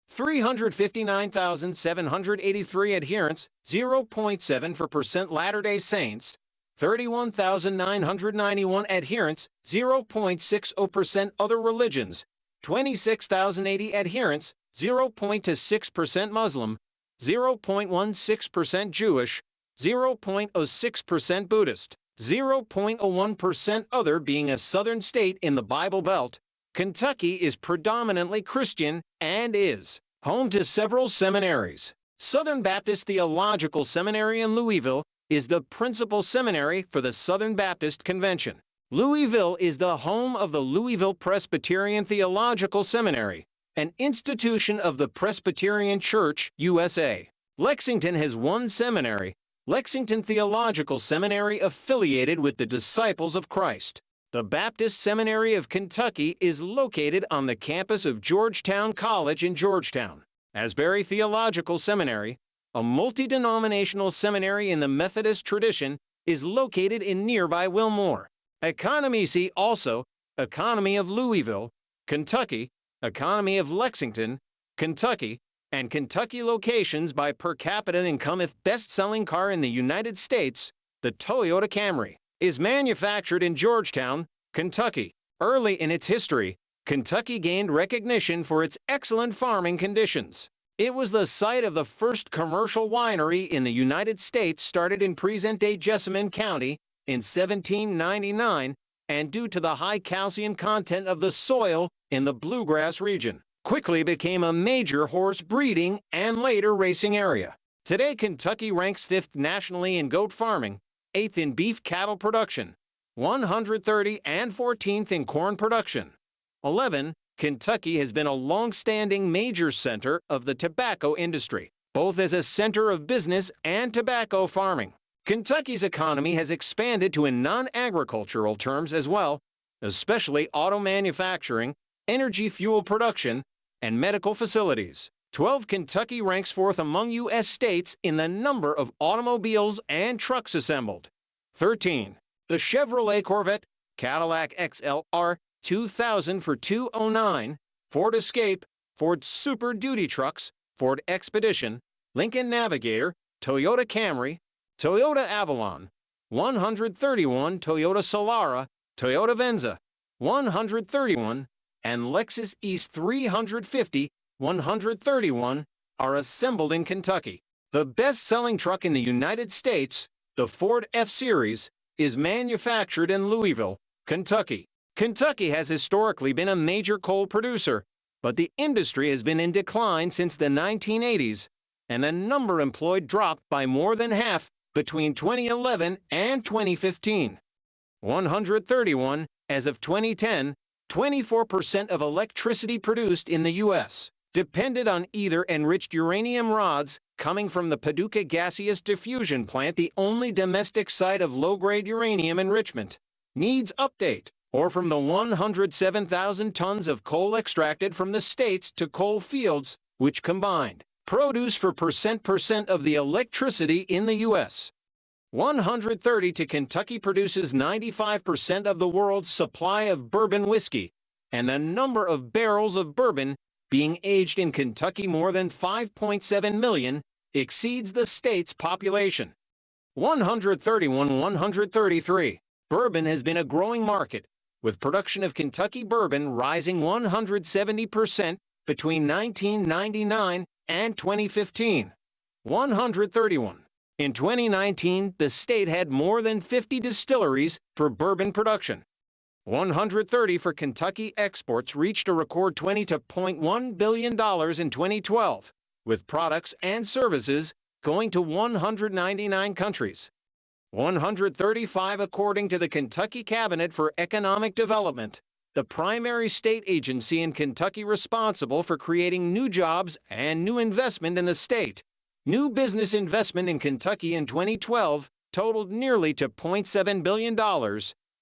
359,783 adherents, 0.74% Latter-day Saints. 31,991 adherents, 0.60% other religions, 26,080 adherents, 0.26% Muslim, 0.16% Jewish, 0.06% Buddhist, 0.01% other. Being a southern state in the Bible Belt, Kentucky is predominantly Christian and is home to several seminaries. Southern Baptist Theological Seminary in Louisville is the principal seminary for the Southern Baptist Convention. Louisville is the home of the Louisville Presbyterian Theological Seminary, an institution of the Presbyterian Church, USA. Lexington has one seminary, Lexington Theological Seminary, affiliated with the Disciples of Christ. The Baptist Seminary of Kentucky is located on the campus of Georgetown College in Georgetown. Asbury Theological Seminary, a multi-denominational seminary in the Methodist tradition, is located in nearby Wilmore. Economy. See also Economy of Louisville, Kentucky, Economy of Lexington, Kentucky, and Kentucky locations by per capita income. If best-selling car in the United States, the Toyota Camry, is manufactured in Georgetown, Kentucky. Early in its history, Kentucky gained recognition for its excellent farming conditions. It was the site of the first commercial winery in the United States, started in present-day Jessamine County in 1799, and due to the high calcium content of the soil in the bluegrass region, quickly became a major horse breeding and later racing area. Today, Kentucky ranks 5th nationally in goat farming, 8th in beef cattle production, 130 and 14th in corn production. 11. Kentucky has been a long-standing major center of the tobacco industry, both as a center of business and tobacco farming. Kentucky's economy has expanded to in non-agricultural terms as well, especially auto manufacturing, energy fuel production, and medical facilities. 12. Kentucky ranks 4th among U.S. states in the number of automobiles and trucks assembled. 13. The Chevrolet Corvette, Cadillac XLR 2000 for $209, Ford Escape, Ford Super Duty trucks, Ford Expedition, Lincoln Navigator, Toyota Camry, Toyota Avalon, 131 Toyota Solara, Toyota Venza, 131, and Lexus East 350, 131, are assembled in Kentucky. The best-selling truck in the United States, the Ford F-Series, is manufactured in Louisville, Kentucky. Kentucky has historically been a major coal producer, but the industry has been in decline since the 1980s, and the number employed dropped by more than half between 2011 and 2015. 131, as of 2010, 24% of electricity produced in the U.S. depended on either enriched uranium rods coming from the Paducah Gaseous Diffusion Plant, the only domestic site of low-grade uranium enrichment, needs update, or from the 107,000 tons of coal extracted from the states to coal fields, which combined produce for percent of the electricity in the U.S. 130 to Kentucky produces 95% of the world's supply of bourbon whiskey, and the number of barrels of bourbon being aged in Kentucky, more than 5.7 million, exceeds the state's population. 133. Bourbon has been a growing market, with production of Kentucky bourbon rising 170% between 1999 and 2015. 131. In 2019, the state had more than 50 distilleries for bourbon production. 130 for Kentucky exports reached a record $20.1 billion in 2012, with products and services going to 199 countries. 135 according to the Kentucky Cabinet for Economic Development, the primary state agency in Kentucky responsible for creating new jobs and new investment in the state. New business investment in Kentucky in 2012 totaled nearly $2.7 billion,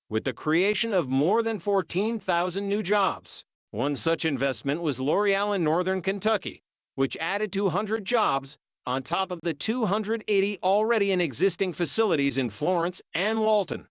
with the creation of more than 14,000 new jobs. One such investment was L'Oreal in northern Kentucky, which added 200 jobs on top of the 280 already in existing facilities in Florence and Walton.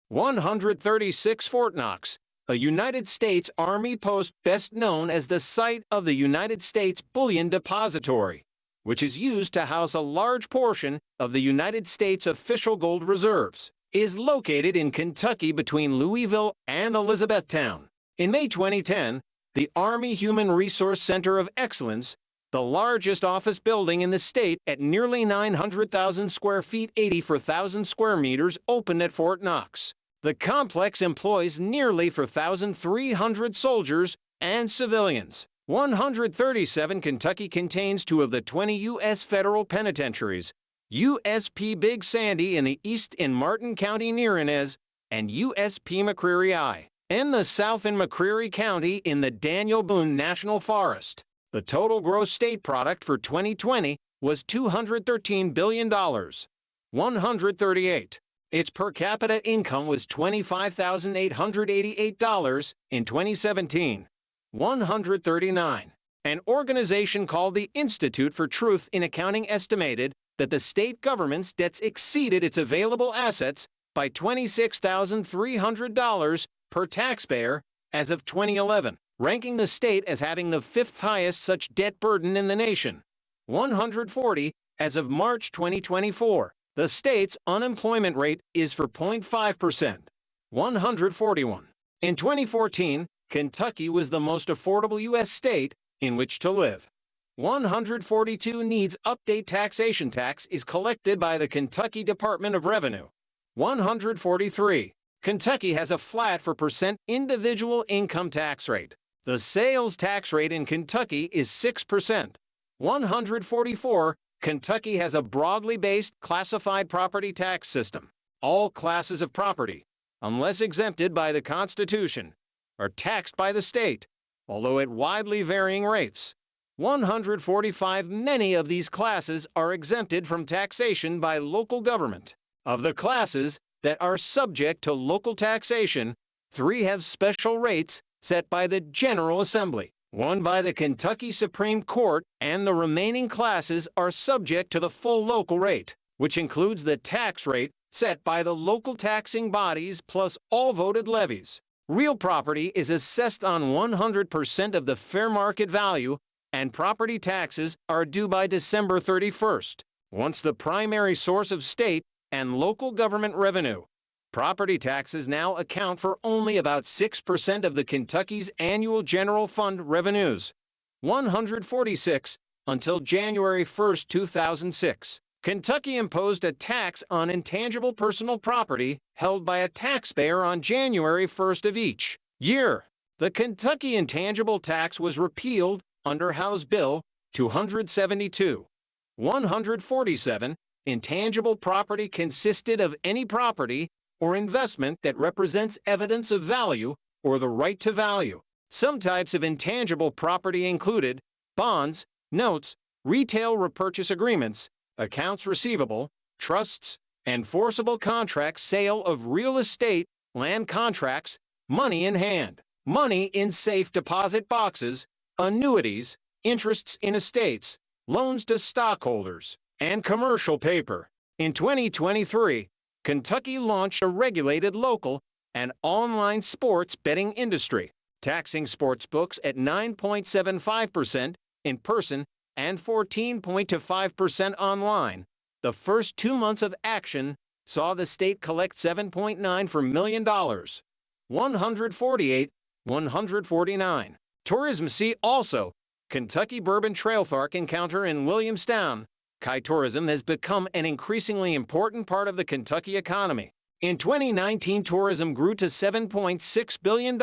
136 Fort Knox, a United States Army post best known as the site of the United States Bullion Depository, which is used to house a large portion of the United States official gold reserves, is located in Kentucky between Louisville and Elizabethtown. In May 2010, the Army Human Resource Center of Excellence, the largest office building in the state at nearly 900,000 square feet, 84,000 square meters, opened at Fort Knox. The complex employs nearly 4,300 soldiers and civilians. 137 Kentucky contains 2 of the 20 U.S. federal penitentiaries, USP Big Sandy in the east in Martin County near Inez, and USP McCreary I in the south in McCreary County in the Daniel Boone National Forest. The total gross state product for 2020 was $213 billion. 138. Its per capita income was $25,888 in 2017. 139. An organization called the Institute for Truth in Accounting estimated that the state government's debts exceeded its available assets by $26,300 per taxpayer as of 2011, ranking the state as having the 5th highest such debt burden in the nation. 140. As of March 2024, the state's unemployment rate is 4.5%. 141. In 2014, Kentucky was the most affordable U.S. state in which to live. 142. Needs update taxation tax is collected by the Kentucky Department of Revenue. 143. Kentucky has a flat 4% individual income tax rate. The sales tax rate in Kentucky is 6%. 144. Kentucky has a broadly based classified property tax system. All classes of property, unless exempted by the Constitution, are taxed by the state, although at widely varying rates. 145. Many of these classes are exempted from taxation by local government. Of the classes that are subject to local taxation, 3 have special rates set by the General Assembly, 1 by the Kentucky Supreme Court, and the remaining classes are subject to the full local rate, which includes the tax rate set by the local taxing bodies plus all voted levies. Real property is assessed on 100% of the fair market value, and property taxes are due by December 31st, once the primary source of state and local government revenue. Property taxes now account for only about 6% of the Kentucky's annual general fund revenues. 146. Until January 1, 2006, Kentucky imposed a tax on intangible personal property held by a taxpayer on January 1st of each year. The Kentucky intangible tax was repealed under House Bill 272. 147. Intangible property consisted of any property or investment that represents evidence of value or the right to value. Some types of intangible property included bonds, notes, retail repurchase agreements, accounts receivable, trusts, enforceable contracts, sale of real estate, land contracts, money in hand, money in safe deposit boxes, annuities, interests in estates, loans to stockholders, and commercial paper. In 2023, Kentucky launched a regulated local and online sports betting industry, taxing sports books at 9.75% in person and 14.25% online. The first 2 months of action saw the state collect $7.9 million. 148. 149. Tourism. See also Kentucky Bourbon Trail Thark encounter in Williamstown. Tourism has become an increasingly important part of the Kentucky economy. In 2019, tourism grew to $7.6 billion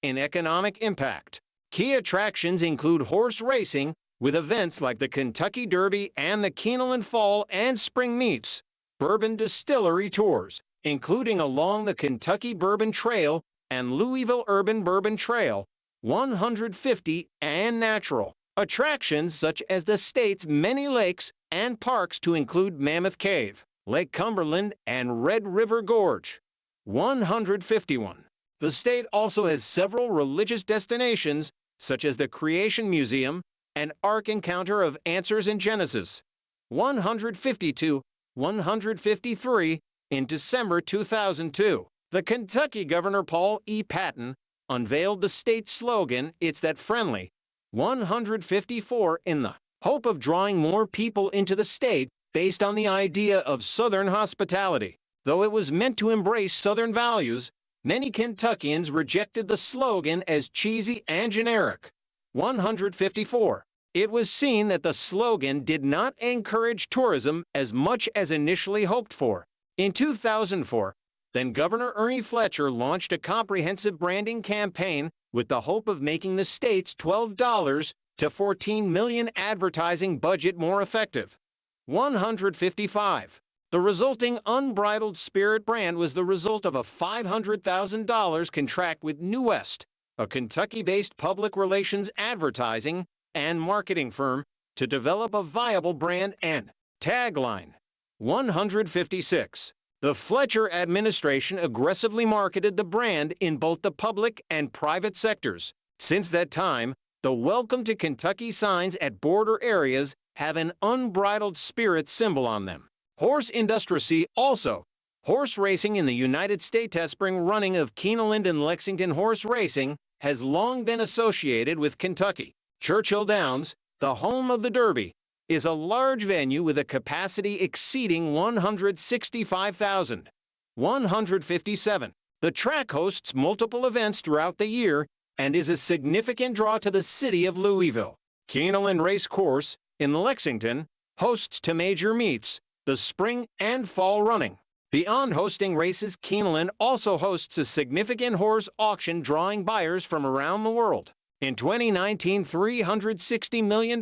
in economic impact. Key attractions include horse racing, with events like the Kentucky Derby and the Keeneland Fall and Spring Meets, bourbon distillery tours, including along the Kentucky Bourbon Trail and Louisville Urban Bourbon Trail, 150, and natural attractions such as the state's many lakes and parks to include Mammoth Cave, Lake Cumberland, and Red River Gorge. 151. The state also has several religious destinations such as the Creation Museum and Ark Encounter of Answers in Genesis. 152. 153. In December 2002, the Kentucky Governor Paul E. Patton unveiled the state's slogan, "It's that friendly." 154. In the hope of drawing more people into the state based on the idea of Southern hospitality. Though it was meant to embrace Southern values, Many Kentuckians rejected the slogan as cheesy and generic. 154. It was seen that the slogan did not encourage tourism as much as initially hoped for. In 2004, then Governor Ernie Fletcher launched a comprehensive branding campaign with the hope of making the state's $12 to $14 million advertising budget more effective. 155. The resulting Unbridled Spirit brand was the result of a $500,000 contract with New West, a Kentucky-based public relations advertising and marketing firm, to develop a viable brand and tagline. 156. The Fletcher administration aggressively marketed the brand in both the public and private sectors. Since that time, the Welcome to Kentucky signs at border areas have an unbridled spirit symbol on them. Horse industry also. Horse racing in the United States. Spring running of Keeneland and Lexington horse racing has long been associated with Kentucky. Churchill Downs, the home of the Derby, is a large venue with a capacity exceeding 165,000. 157. The track hosts multiple events throughout the year and is a significant draw to the city of Louisville. Keeneland Race Course in Lexington hosts two major meets, the spring and fall running. Beyond hosting races, Keeneland also hosts a significant horse auction drawing buyers from around the world. In 2019, $360 million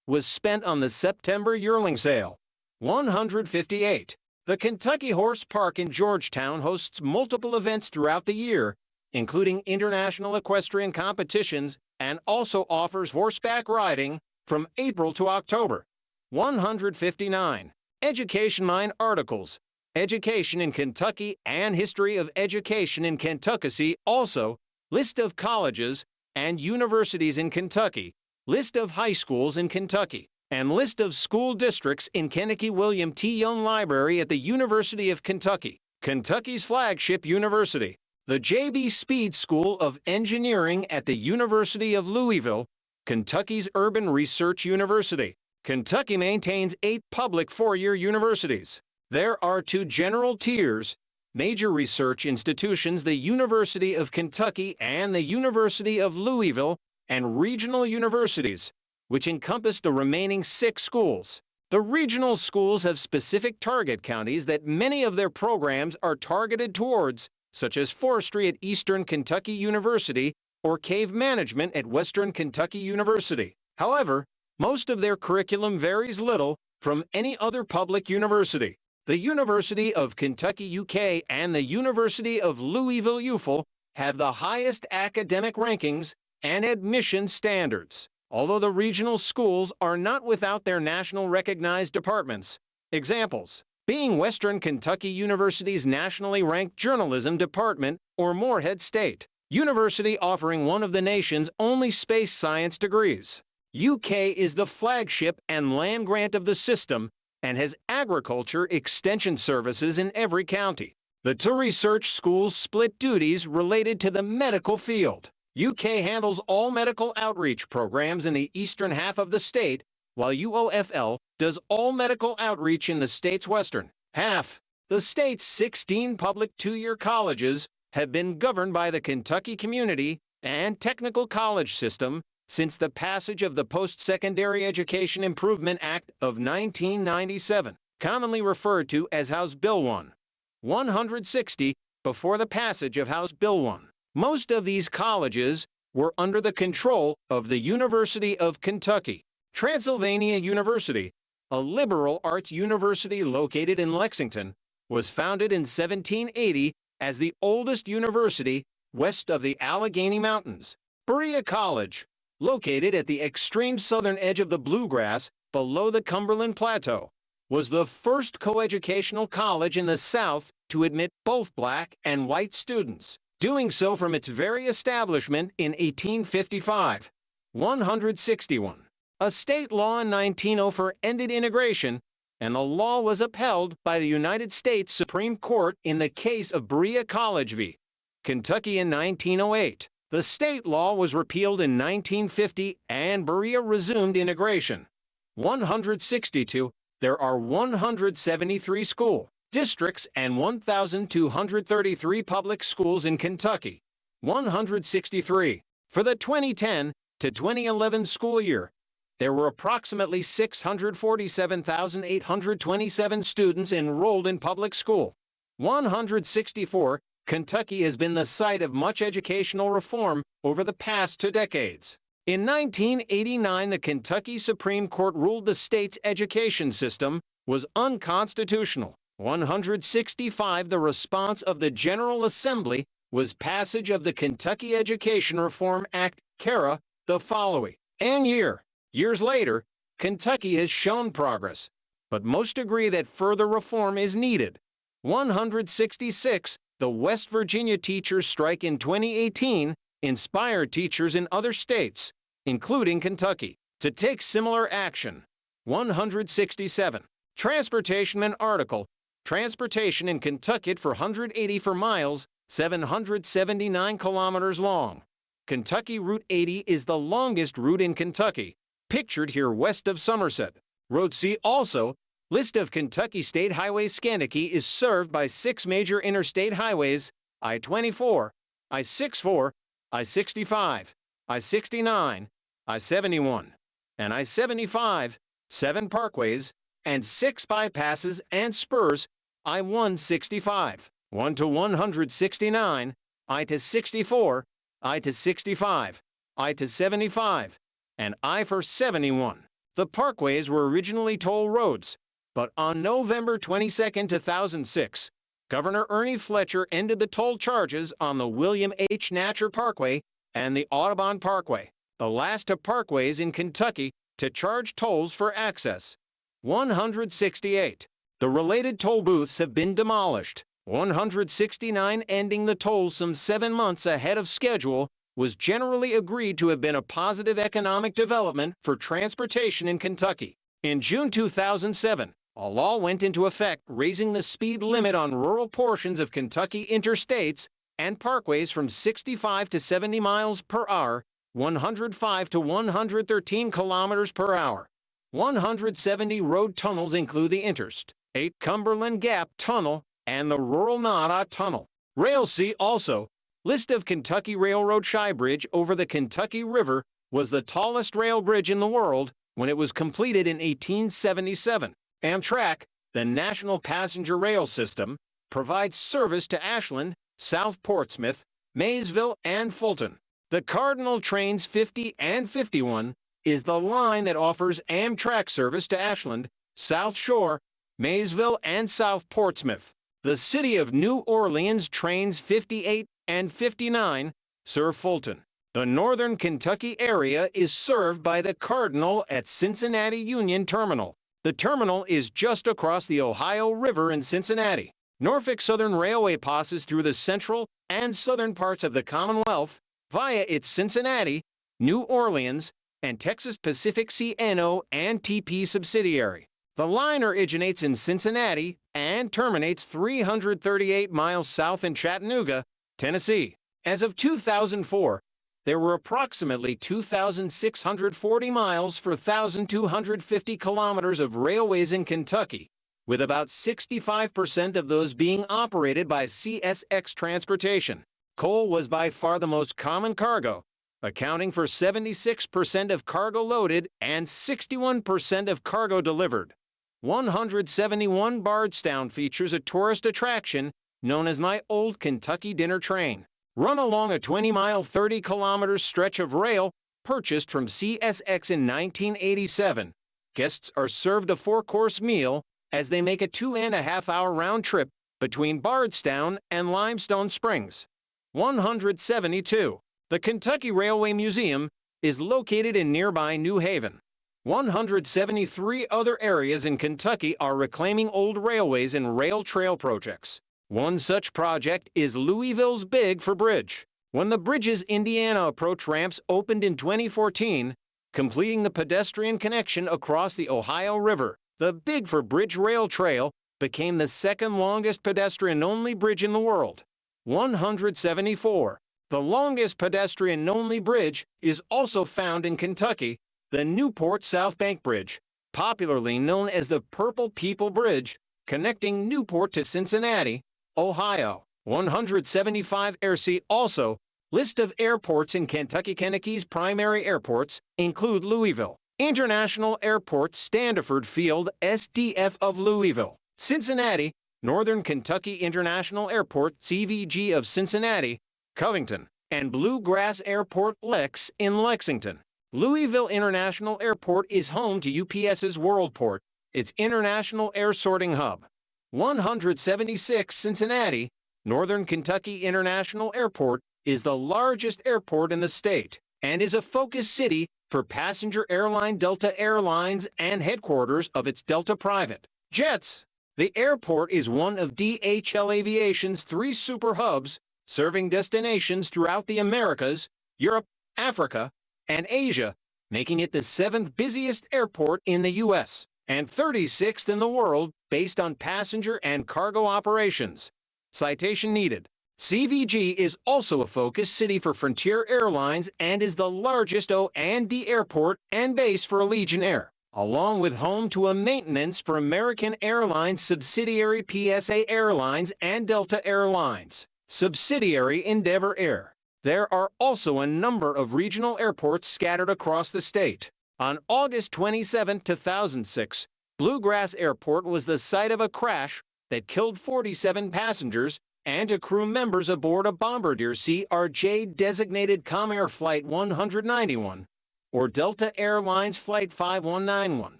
was spent on the September yearling sale. 158. The Kentucky Horse Park in Georgetown hosts multiple events throughout the year, including international equestrian competitions, and also offers horseback riding from April to October. 159. Education Mind articles. Education in Kentucky and History of Education in Kentucky. Also, list of colleges and universities in Kentucky, list of high schools in Kentucky, and list of school districts in Kentucky. William T. Young Library at the University of Kentucky, Kentucky's flagship university. The J.B. Speed School of Engineering at the University of Louisville, Kentucky's Urban Research University. Kentucky maintains 8 public four-year universities. There are 2 general tiers, major research institutions, the University of Kentucky and the University of Louisville, and regional universities, which encompass the remaining 6 schools. The regional schools have specific target counties that many of their programs are targeted towards, such as forestry at Eastern Kentucky University or cave management at Western Kentucky University. However, most of their curriculum varies little from any other public university. The University of Kentucky UK and the University of Louisville UFL have the highest academic rankings and admission standards, although the regional schools are not without their national recognized departments. Examples being Western Kentucky University's nationally ranked journalism department or Morehead State University, offering one of the nation's only space science degrees. UK is the flagship and land grant of the system and has agriculture extension services in every county. The 2 research schools split duties related to the medical field. UK handles all medical outreach programs in the eastern half of the state, while UOFL does all medical outreach in the state's western half. The state's 16 public 2-year colleges have been governed by the Kentucky Community and Technical College System since the passage of the Post-Secondary Education Improvement Act of 1997, commonly referred to as House Bill 1. 160, before the passage of House Bill 1. Most of these colleges were under the control of the University of Kentucky. Transylvania University, a liberal arts university located in Lexington, was founded in 1780 as the oldest university west of the Allegheny Mountains. Berea College, located at the extreme southern edge of the Bluegrass below the Cumberland Plateau, was the first coeducational college in the South to admit both black and white students, doing so from its very establishment in 1855. 161. A state law in 1904 ended integration, and the law was upheld by the United States Supreme Court in the case of Berea College v. Kentucky in 1908. The state law was repealed in 1950 and Berea resumed integration. 162. There are 173 school districts and 1,233 public schools in Kentucky. 163. For the 2010 to 2011 school year, there were approximately 647,827 students enrolled in public school. 164. Kentucky has been the site of much educational reform over the past 2 decades. In 1989, the Kentucky Supreme Court ruled the state's education system was unconstitutional. 165. The response of the General Assembly was passage of the Kentucky Education Reform Act, CARA, the following years later, Kentucky has shown progress, but most agree that further reform is needed. 166. The West Virginia teachers' strike in 2018 inspired teachers in other states, including Kentucky, to take similar action. 167. Transportation and article. Transportation in Kentucky for 184 miles, 779 kilometers long. Kentucky Route 80 is the longest route in Kentucky, pictured here west of Somerset. Road C also, list of Kentucky State Highways. Schenectady is served by 6 major interstate highways: I-24, I-64, I-65, I-69, I-71, and I-75, 7 parkways, and 6 bypasses and spurs: I-165, 1 to 169, I-64, I-65, I-75, and I-71. The parkways were originally toll roads, but on November 22, 2006, Governor Ernie Fletcher ended the toll charges on the William H. Natcher Parkway and the Audubon Parkway, the last of parkways in Kentucky to charge tolls for access. 168. The related toll booths have been demolished. 169. Ending the tolls some 7 months ahead of schedule was generally agreed to have been a positive economic development for transportation in Kentucky. In June 2007, a law went into effect raising the speed limit on rural portions of Kentucky interstates and parkways from 65 to 70 miles per hour, 105 to 113 kilometers per hour. 170 road tunnels include the Interstate Cumberland Gap Tunnel and the Rural Nada Tunnel. Rail C also, list of Kentucky Railroad. Shy Bridge over the Kentucky River was the tallest rail bridge in the world when it was completed in 1877. Amtrak, the national passenger rail system, provides service to Ashland, South Portsmouth, Maysville, and Fulton. The Cardinal Trains 50 and 51 is the line that offers Amtrak service to Ashland, South Shore, Maysville, and South Portsmouth. The City of New Orleans Trains 58 and 59 serve Fulton. The northern Kentucky area is served by the Cardinal at Cincinnati Union Terminal. The terminal is just across the Ohio River in Cincinnati. Norfolk Southern Railway passes through the central and southern parts of the Commonwealth via its Cincinnati, New Orleans, and Texas Pacific C&O and TP subsidiary. The line originates in Cincinnati and terminates 338 miles south in Chattanooga, Tennessee. As of 2004, there were approximately 2,640 miles for 1,250 kilometers of railways in Kentucky, with about 65% of those being operated by CSX Transportation. Coal was by far the most common cargo, accounting for 76% of cargo loaded and 61% of cargo delivered. 171. Bardstown features a tourist attraction known as My Old Kentucky Dinner Train, run along a 20-mile, 30-kilometer stretch of rail purchased from CSX in 1987. Guests are served a 4-course meal as they make a 2.5-hour round trip between Bardstown and Limestone Springs. 172. The Kentucky Railway Museum is located in nearby New Haven. 173 other areas in Kentucky are reclaiming old railways and rail trail projects. One such project is Louisville's Big for Bridge. When the bridge's Indiana approach ramps opened in 2014, completing the pedestrian connection across the Ohio River, the Big for Bridge Rail Trail became the second longest pedestrian-only bridge in the world. 174. The longest pedestrian-only bridge is also found in Kentucky, the Newport South Bank Bridge, popularly known as the Purple People Bridge, connecting Newport to Cincinnati, Ohio. 175 air-sea. Also, list of airports in Kentucky. Kentucky's primary airports include Louisville International Airport, Standiford Field, SDF of Louisville, Cincinnati, Northern Kentucky International Airport, CVG of Cincinnati, Covington, and Bluegrass Airport, Lex in Lexington. Louisville International Airport is home to UPS's Worldport, its international air sorting hub. 176 Cincinnati, Northern Kentucky International Airport is the largest airport in the state and is a focus city for passenger airline Delta Airlines and headquarters of its Delta private jets. The airport is one of DHL Aviation's 3 super hubs, serving destinations throughout the Americas, Europe, Africa, and Asia, making it the 7th busiest airport in the U.S. and 36th in the world based on passenger and cargo operations. Citation needed. CVG is also a focus city for Frontier Airlines and is the largest O&D airport and base for Allegiant Air, along with home to a maintenance for American Airlines subsidiary PSA Airlines and Delta Airlines subsidiary Endeavor Air. There are also a number of regional airports scattered across the state. On August 27, 2006, Bluegrass Airport was the site of a crash that killed 47 passengers and 2 crew members aboard a Bombardier CRJ designated Comair Flight 191, or Delta Airlines Flight 5191,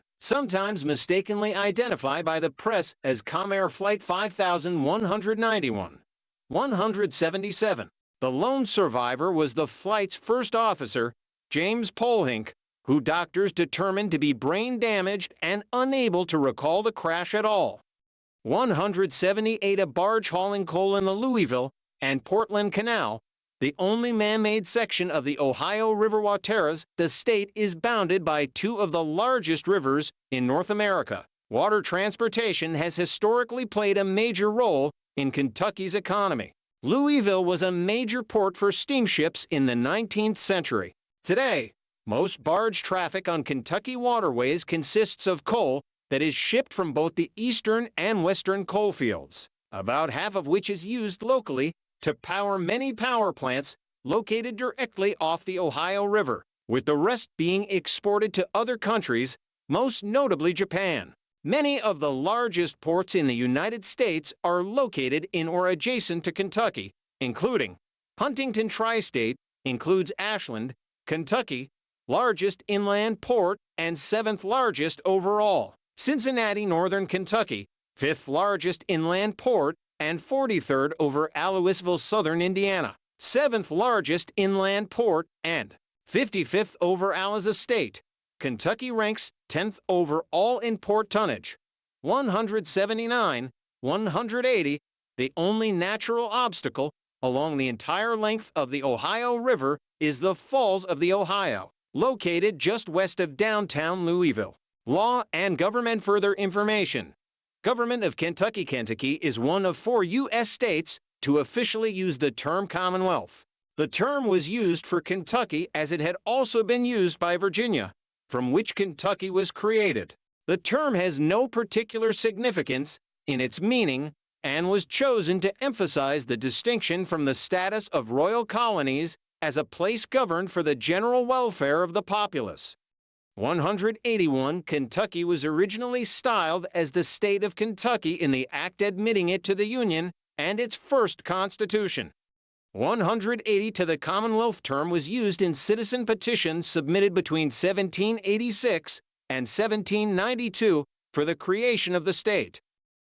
sometimes mistakenly identified by the press as Comair Flight 5191. 177. The lone survivor was the flight's first officer, James Polhink, who doctors determined to be brain damaged and unable to recall the crash at all. 178. A barge hauling coal in the Louisville and Portland Canal, the only man-made section of the Ohio River Wateras. The state is bounded by 2 of the largest rivers in North America. Water transportation has historically played a major role in Kentucky's economy. Louisville was a major port for steamships in the 19th century. Today, most barge traffic on Kentucky waterways consists of coal that is shipped from both the eastern and western coal fields, about half of which is used locally to power many power plants located directly off the Ohio River, with the rest being exported to other countries, most notably Japan. Many of the largest ports in the United States are located in or adjacent to Kentucky, including Huntington Tri-State, includes Ashland, Kentucky, largest inland port and 7th largest overall. Cincinnati, Northern Kentucky, 5th largest inland port and 43rd over Louisville, Southern Indiana, 7th largest inland port and 55th over Alice State. Kentucky ranks 10th overall in port tonnage. 179. 180. The only natural obstacle along the entire length of the Ohio River is the Falls of the Ohio, located just west of downtown Louisville. Law and government. Further information. Government of Kentucky. Kentucky is one of 4 U.S. states to officially use the term Commonwealth. The term was used for Kentucky as it had also been used by Virginia, from which Kentucky was created. The term has no particular significance in its meaning and was chosen to emphasize the distinction from the status of royal colonies as a place governed for the general welfare of the populace. 181. Kentucky was originally styled as the state of Kentucky in the act admitting it to the Union and its first constitution. 180. To the Commonwealth term was used in citizen petitions submitted between 1786 and 1792 for the creation of the state.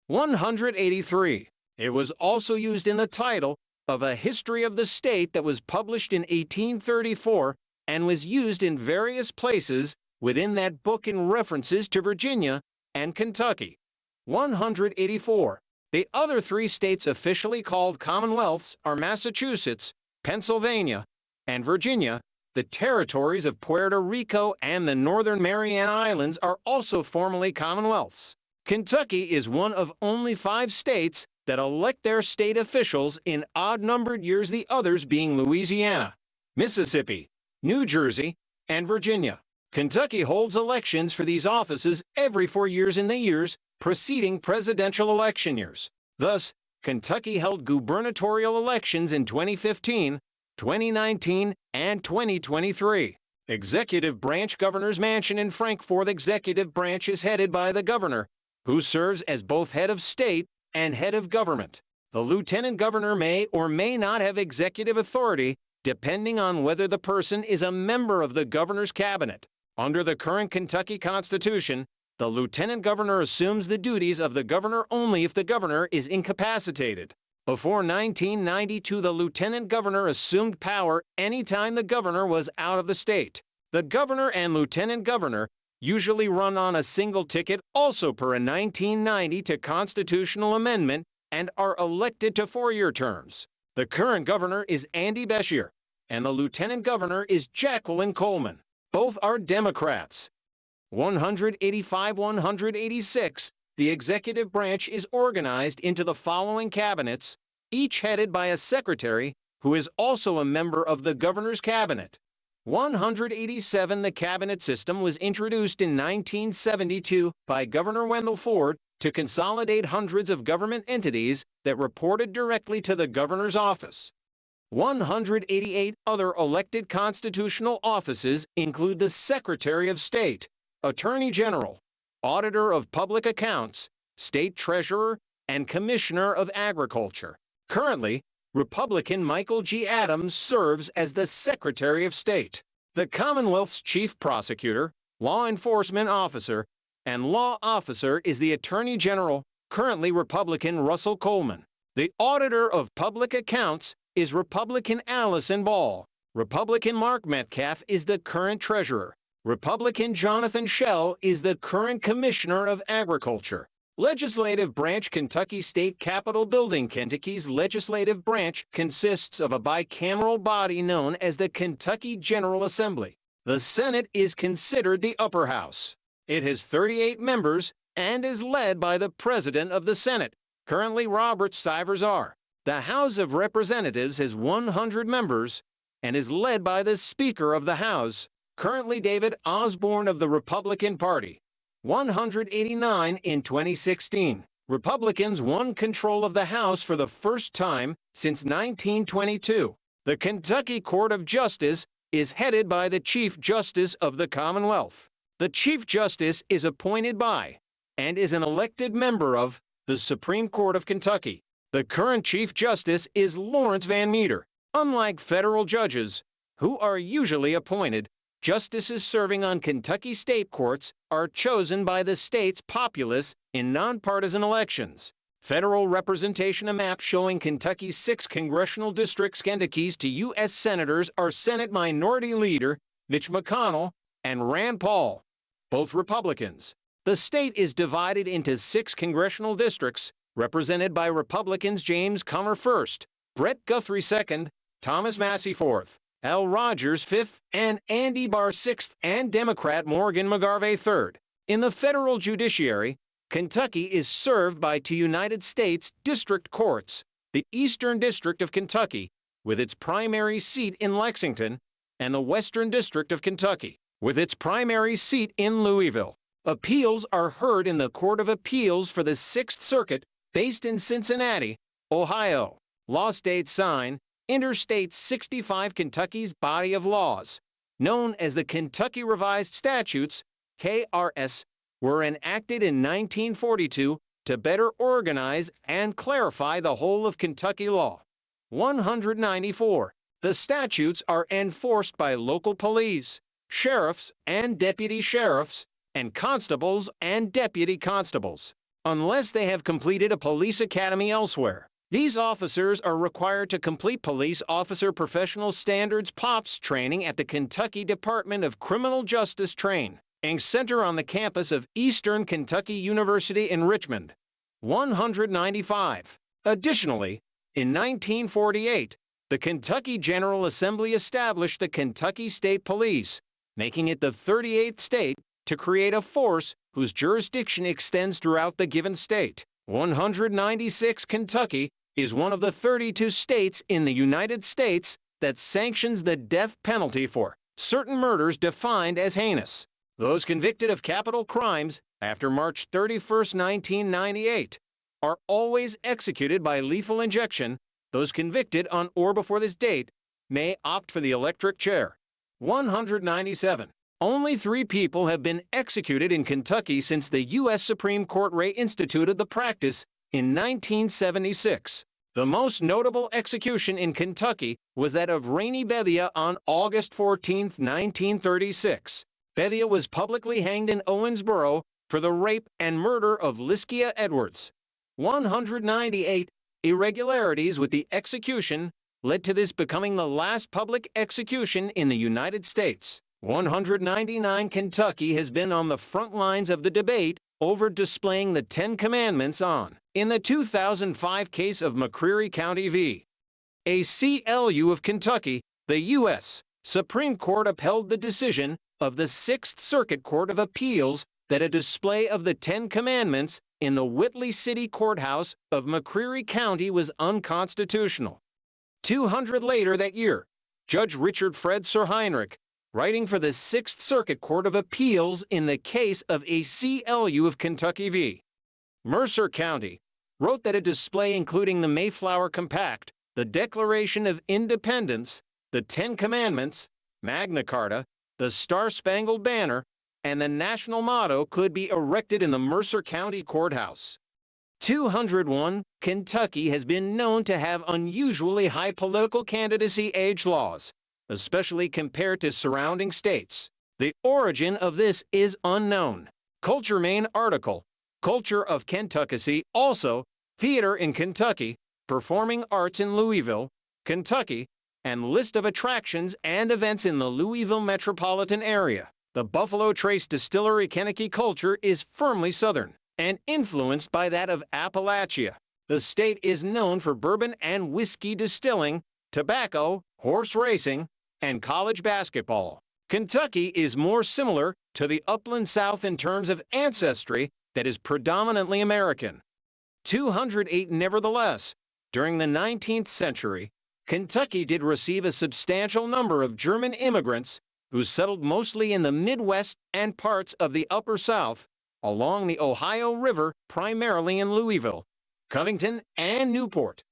183. It was also used in the title of a history of the state that was published in 1834 and was used in various places within that book in references to Virginia and Kentucky. 184. The other 3 states officially called Commonwealths are Massachusetts, Pennsylvania, and Virginia. The territories of Puerto Rico and the Northern Mariana Islands are also formally Commonwealths. Kentucky is one of only 5 states that elect their state officials in odd-numbered years, the others being Louisiana, Mississippi, New Jersey, and Virginia. Kentucky holds elections for these offices every 4 years in the years preceding presidential election years. Thus, Kentucky held gubernatorial elections in 2015, 2019, and 2023. Executive branch governor's mansion in Frankfort. The executive branch is headed by the governor, who serves as both head of state and head of government. The lieutenant governor may or may not have executive authority, depending on whether the person is a member of the governor's cabinet. Under the current Kentucky Constitution, the lieutenant governor assumes the duties of the governor only if the governor is incapacitated. Before 1992, the lieutenant governor assumed power anytime the governor was out of the state. The governor and lieutenant governor usually run on a single ticket, also per a 1990 constitutional amendment, and are elected to 4-year terms. The current governor is Andy Beshear, and the lieutenant governor is Jacqueline Coleman. Both are Democrats. 185-186, the executive branch is organized into the following cabinets, each headed by a secretary who is also a member of the governor's cabinet. 187, the cabinet system was introduced in 1972 by Governor Wendell Ford to consolidate hundreds of government entities that reported directly to the governor's office. 188 other elected constitutional offices include the Secretary of State, Attorney General, Auditor of Public Accounts, State Treasurer, and Commissioner of Agriculture. Currently, Republican Michael G. Adams serves as the Secretary of State. The Commonwealth's Chief Prosecutor, Law Enforcement Officer, and Law Officer is the Attorney General, currently Republican Russell Coleman. The Auditor of Public Accounts is Republican Allison Ball. Republican Mark Metcalf is the current Treasurer. Republican Jonathan Schell is the current Commissioner of Agriculture. Legislative Branch. Kentucky State Capitol Building. Kentucky's legislative branch consists of a bicameral body known as the Kentucky General Assembly. The Senate is considered the upper house. It has 38 members and is led by the President of the Senate, currently Robert Stivers R. The House of Representatives has 100 members and is led by the Speaker of the House, currently David Osborne of the Republican Party. 189 in 2016. Republicans won control of the House for the first time since 1922. The Kentucky Court of Justice is headed by the Chief Justice of the Commonwealth. The Chief Justice is appointed by and is an elected member of the Supreme Court of Kentucky. The current Chief Justice is Lawrence Van Meter. Unlike federal judges, who are usually appointed, justices serving on Kentucky state courts are chosen by the state's populace in nonpartisan elections. Federal representation. A map showing Kentucky's 6 congressional districts. Kentucky's to U.S. senators are Senate Minority Leader Mitch McConnell and Rand Paul, both Republicans. The state is divided into 6 congressional districts, represented by Republicans James Comer 1st, Brett Guthrie 2nd, Thomas Massey 4th, Al Rogers 5th, and Andy Barr 6th, and Democrat Morgan McGarvey 3rd. In the federal judiciary, Kentucky is served by 2 United States District Courts, the Eastern District of Kentucky, with its primary seat in Lexington, and the Western District of Kentucky, with its primary seat in Louisville. Appeals are heard in the Court of Appeals for the 6th Circuit, based in Cincinnati, Ohio. Law State Sign. Interstate 65. Kentucky's body of laws, known as the Kentucky Revised Statutes, KRS, were enacted in 1942 to better organize and clarify the whole of Kentucky law. 194. The statutes are enforced by local police, sheriffs and deputy sheriffs, and constables and deputy constables, unless they have completed a police academy elsewhere. These officers are required to complete Police Officer Professional Standards POPS training at the Kentucky Department of Criminal Justice Training Center on the campus of Eastern Kentucky University in Richmond. 195. Additionally, in 1948, the Kentucky General Assembly established the Kentucky State Police, making it the 38th state to create a force whose jurisdiction extends throughout the given state. 196. Kentucky is one of the 32 states in the United States that sanctions the death penalty for certain murders defined as heinous. Those convicted of capital crimes after March 31, 1998, are always executed by lethal injection. Those convicted on or before this date may opt for the electric chair. 197. Only 3 people have been executed in Kentucky since the U.S. Supreme Court reinstituted the practice in 1976. The most notable execution in Kentucky was that of Rainey Bethia on August 14, 1936. Bethia was publicly hanged in Owensboro for the rape and murder of Liskia Edwards. 198. Irregularities with the execution led to this becoming the last public execution in the United States. 199. Kentucky has been on the front lines of the debate over displaying the 10 Commandments on. In the 2005 case of McCreary County v. ACLU of Kentucky, the U.S. Supreme Court upheld the decision of the Sixth Circuit Court of Appeals that a display of the 10 Commandments in the Whitley City Courthouse of McCreary County was unconstitutional. 200 later that year, Judge Richard Fred Sir Heinrich, writing for the Sixth Circuit Court of Appeals in the case of ACLU of Kentucky v. Mercer County, wrote that a display including the Mayflower Compact, the Declaration of Independence, the 10 Commandments, Magna Carta, the Star-Spangled Banner, and the national motto could be erected in the Mercer County Courthouse. 201. Kentucky has been known to have unusually high political candidacy age laws, especially compared to surrounding states. The origin of this is unknown. Culture Maine article, Culture of Kentucky, also, Theater in Kentucky, Performing Arts in Louisville, Kentucky, and list of attractions and events in the Louisville metropolitan area. The Buffalo Trace Distillery Kentucky culture is firmly Southern and influenced by that of Appalachia. The state is known for bourbon and whiskey distilling, tobacco, horse racing, and college basketball. Kentucky is more similar to the upland South in terms of ancestry that is predominantly American. 208. Nevertheless, during the 19th century, Kentucky did receive a substantial number of German immigrants who settled mostly in the Midwest and parts of the Upper South, along the Ohio River, primarily in Louisville, Covington, and Newport.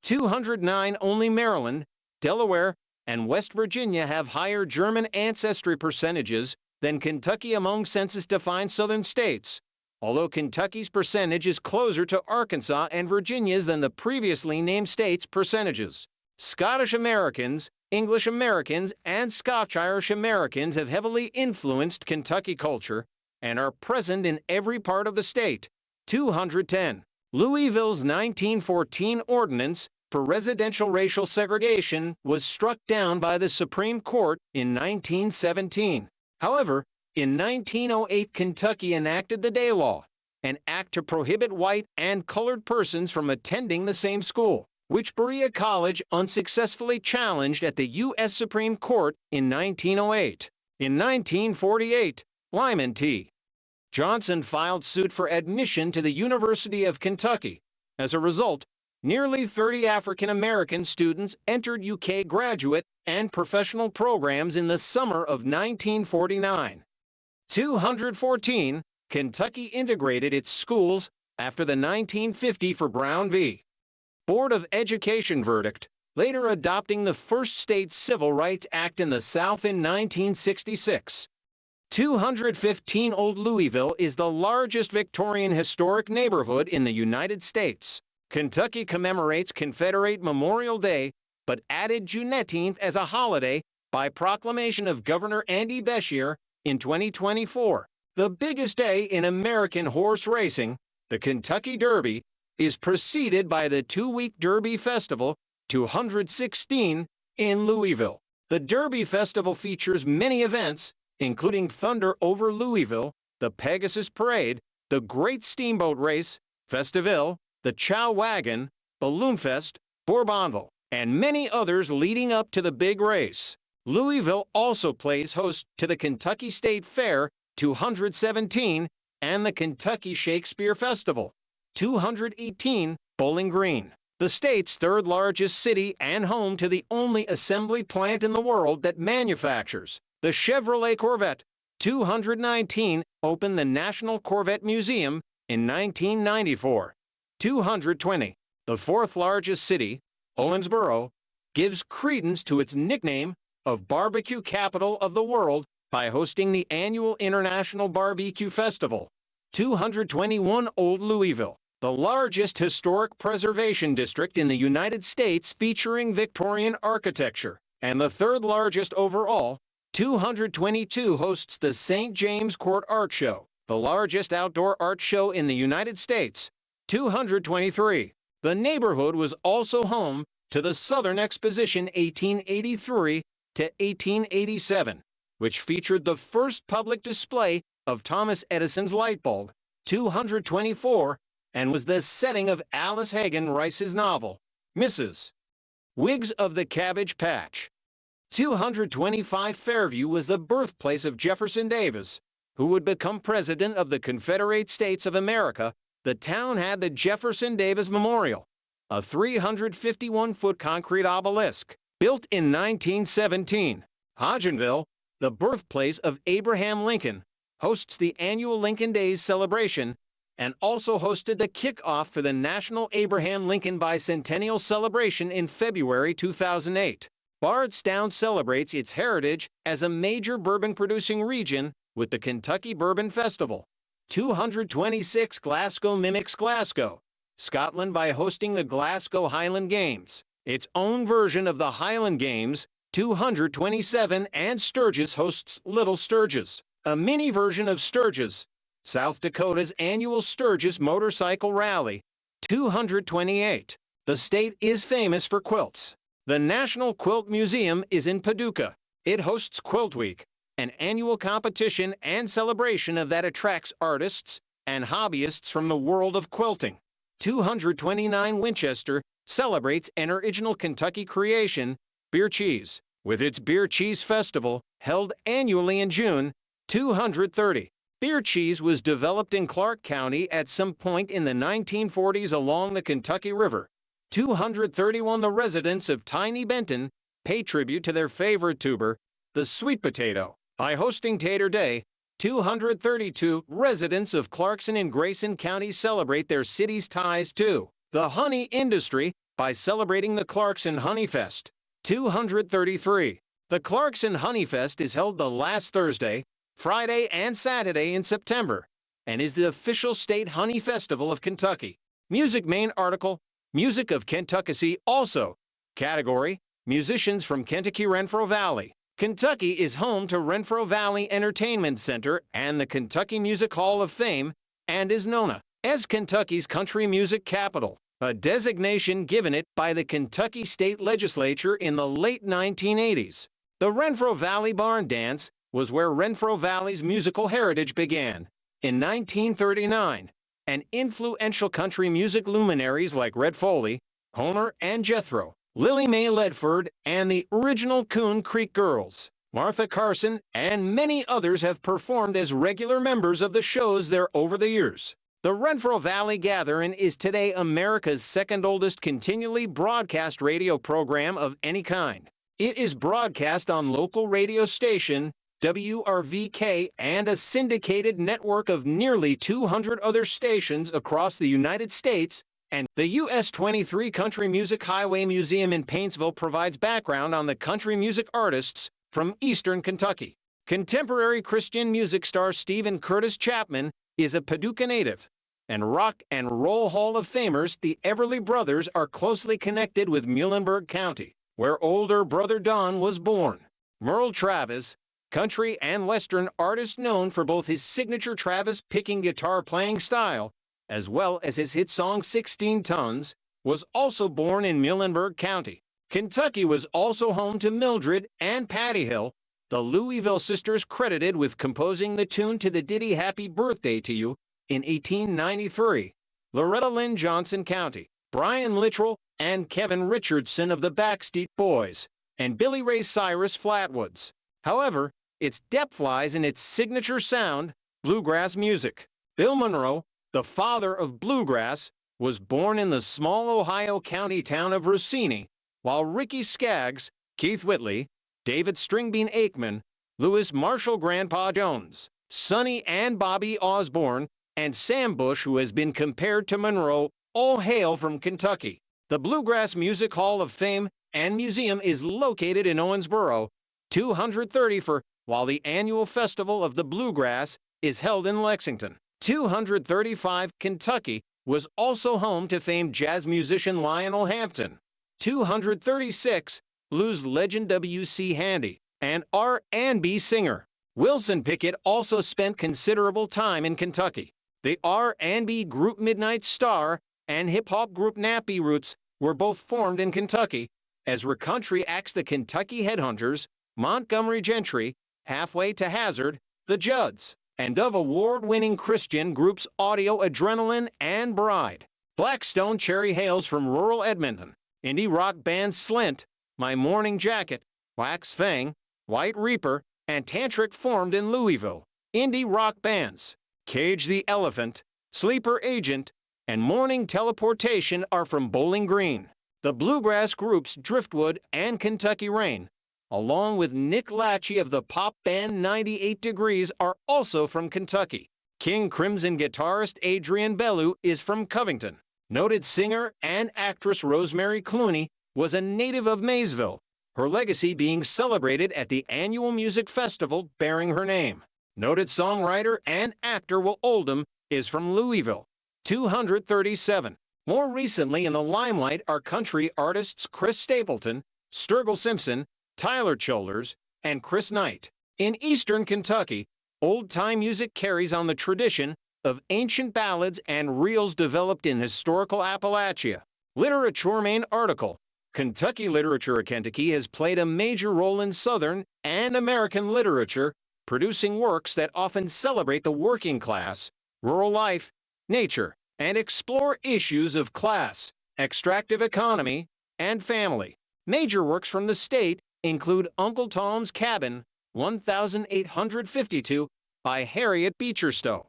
209. Only Maryland, Delaware, and West Virginia have higher German ancestry percentages than Kentucky among census-defined southern states, although Kentucky's percentage is closer to Arkansas and Virginia's than the previously named states' percentages. Scottish Americans, English Americans, and Scotch-Irish Americans have heavily influenced Kentucky culture and are present in every part of the state. 210. Louisville's 1914 ordinance for residential racial segregation was struck down by the Supreme Court in 1917. However, in 1908, Kentucky enacted the Day Law, an act to prohibit white and colored persons from attending the same school, which Berea College unsuccessfully challenged at the U.S. Supreme Court in 1908. In 1948, Lyman T. Johnson filed suit for admission to the University of Kentucky. As a result, nearly 30 African American students entered UK graduate and professional programs in the summer of 1949. 214. Kentucky integrated its schools after the 1950 for Brown v. Board of Education verdict, later adopting the first state Civil Rights Act in the South in 1966. 215. Old Louisville is the largest Victorian historic neighborhood in the United States. Kentucky commemorates Confederate Memorial Day, but added Juneteenth as a holiday by proclamation of Governor Andy Beshear in 2024. The biggest day in American horse racing, the Kentucky Derby, is preceded by the 2-week Derby Festival 216 in Louisville. The Derby Festival features many events, including Thunder over Louisville, the Pegasus Parade, the Great Steamboat Race, Festiville, the Chow Wagon, Balloon Fest, Bourbonville, and many others leading up to the big race. Louisville also plays host to the Kentucky State Fair 217 and the Kentucky Shakespeare Festival 218, Bowling Green, the state's third largest city and home to the only assembly plant in the world that manufactures the Chevrolet Corvette 219 opened the National Corvette Museum in 1994. 220. The fourth largest city, Owensboro, gives credence to its nickname of barbecue capital of the world by hosting the annual International Barbecue Festival. 221. Old Louisville, the largest historic preservation district in the United States featuring Victorian architecture, and the third largest overall. 222. Hosts the St. James Court Art Show, the largest outdoor art show in the United States. 223. The neighborhood was also home to the Southern Exposition 1883 to 1887, which featured the first public display of Thomas Edison's light bulb. 224. And was the setting of Alice Hagen Rice's novel, Mrs. Wiggs of the Cabbage Patch. 225. Fairview was the birthplace of Jefferson Davis, who would become President of the Confederate States of America. The town had the Jefferson Davis Memorial, a 351-foot concrete obelisk, built in 1917. Hodgenville, the birthplace of Abraham Lincoln, hosts the annual Lincoln Days celebration and also hosted the kickoff for the National Abraham Lincoln Bicentennial Celebration in February 2008. Bardstown celebrates its heritage as a major bourbon-producing region with the Kentucky Bourbon Festival. 226. Glasgow mimics Glasgow, Scotland by hosting the Glasgow Highland Games, its own version of the Highland Games. 227. And Sturgis hosts Little Sturgis, a mini version of Sturgis, South Dakota's annual Sturgis Motorcycle Rally. 228. The state is famous for quilts. The National Quilt Museum is in Paducah. It hosts Quilt Week, an annual competition and celebration that attracts artists and hobbyists from the world of quilting. 229. Winchester celebrates an original Kentucky creation, beer cheese, with its Beer Cheese Festival held annually in June. 230. Beer cheese was developed in Clark County at some point in the 1940s along the Kentucky River. 231. The residents of Tiny Benton pay tribute to their favorite tuber, the sweet potato, by hosting Tater Day. 232. Residents of Clarkson and Grayson counties celebrate their city's ties to the honey industry by celebrating the Clarkson Honey Fest. 233. The Clarkson Honey Fest is held the last Thursday, Friday, and Saturday in September, and is the official state honey festival of Kentucky. Music Maine article, Music of Kentucky. Also, category, musicians from Kentucky Renfro Valley. Kentucky is home to Renfro Valley Entertainment Center and the Kentucky Music Hall of Fame, and is known as Kentucky's country music capital, a designation given it by the Kentucky State Legislature in the late 1980s. The Renfro Valley Barn Dance was where Renfro Valley's musical heritage began. In 1939, and influential country music luminaries like Red Foley, Homer and Jethro, Lily Mae Ledford, and the original Coon Creek Girls, Martha Carson, and many others have performed as regular members of the shows there over the years. The Renfro Valley Gathering is today America's second oldest continually broadcast radio program of any kind. It is broadcast on local radio station WRVK and a syndicated network of nearly 200 other stations across the United States, and the US 23 Country Music Highway Museum in Paintsville provides background on the country music artists from Eastern Kentucky. Contemporary Christian music star Stephen Curtis Chapman is a Paducah native, and Rock and Roll Hall of Famers the Everly Brothers are closely connected with Muhlenberg County, where older brother Don was born. Merle Travis, country and western artist known for both his signature Travis picking guitar playing style, as well as his hit song 16 Tons, was also born in Muhlenberg County. Kentucky was also home to Mildred and Patty Hill, the Louisville sisters credited with composing the tune to the ditty Happy Birthday to You in 1893. Loretta Lynn Johnson County, Brian Littrell and Kevin Richardson of the Backstreet Boys, and Billy Ray Cyrus Flatwoods. However, its depth lies in its signature sound, bluegrass music. Bill Monroe, the father of bluegrass, was born in the small Ohio county town of Rossini, while Ricky Skaggs, Keith Whitley, David Stringbean Aikman, Louis Marshall Grandpa Jones, Sonny and Bobby Osborne, and Sam Bush, who has been compared to Monroe, all hail from Kentucky. The Bluegrass Music Hall of Fame and Museum is located in Owensboro, 230 for, while the annual Festival of the Bluegrass is held in Lexington. 235 Kentucky was also home to famed jazz musician Lionel Hampton. 236 blues legend W.C. Handy and R&B singer Wilson Pickett also spent considerable time in Kentucky. The R&B group Midnight Star and hip-hop group Nappy Roots were both formed in Kentucky, as were country acts the Kentucky Headhunters, Montgomery Gentry, Halfway to Hazard, the Judds, and of award-winning Christian groups Audio Adrenaline and Bride. Blackstone Cherry hails from rural Edmonton. Indie rock bands Slint, My Morning Jacket, Wax Fang, White Reaper, and Tantric formed in Louisville. Indie rock bands Cage the Elephant, Sleeper Agent, and Morning Teleportation are from Bowling Green. The bluegrass groups Driftwood and Kentucky Rain, along with Nick Lachey of the pop band 98 Degrees, are also from Kentucky. King Crimson guitarist Adrian Belew is from Covington. Noted singer and actress Rosemary Clooney was a native of Maysville, her legacy being celebrated at the annual music festival bearing her name. Noted songwriter and actor Will Oldham is from Louisville. 237. More recently in the limelight are country artists Chris Stapleton, Sturgill Simpson, Tyler Childers, and Chris Knight. In eastern Kentucky, old-time music carries on the tradition of ancient ballads and reels developed in historical Appalachia. Literature main article. Kentucky literature. Kentucky has played a major role in Southern and American literature, producing works that often celebrate the working class, rural life, nature, and explore issues of class, extractive economy, and family. Major works from the state include Uncle Tom's Cabin, 1852, by Harriet Beecher Stowe,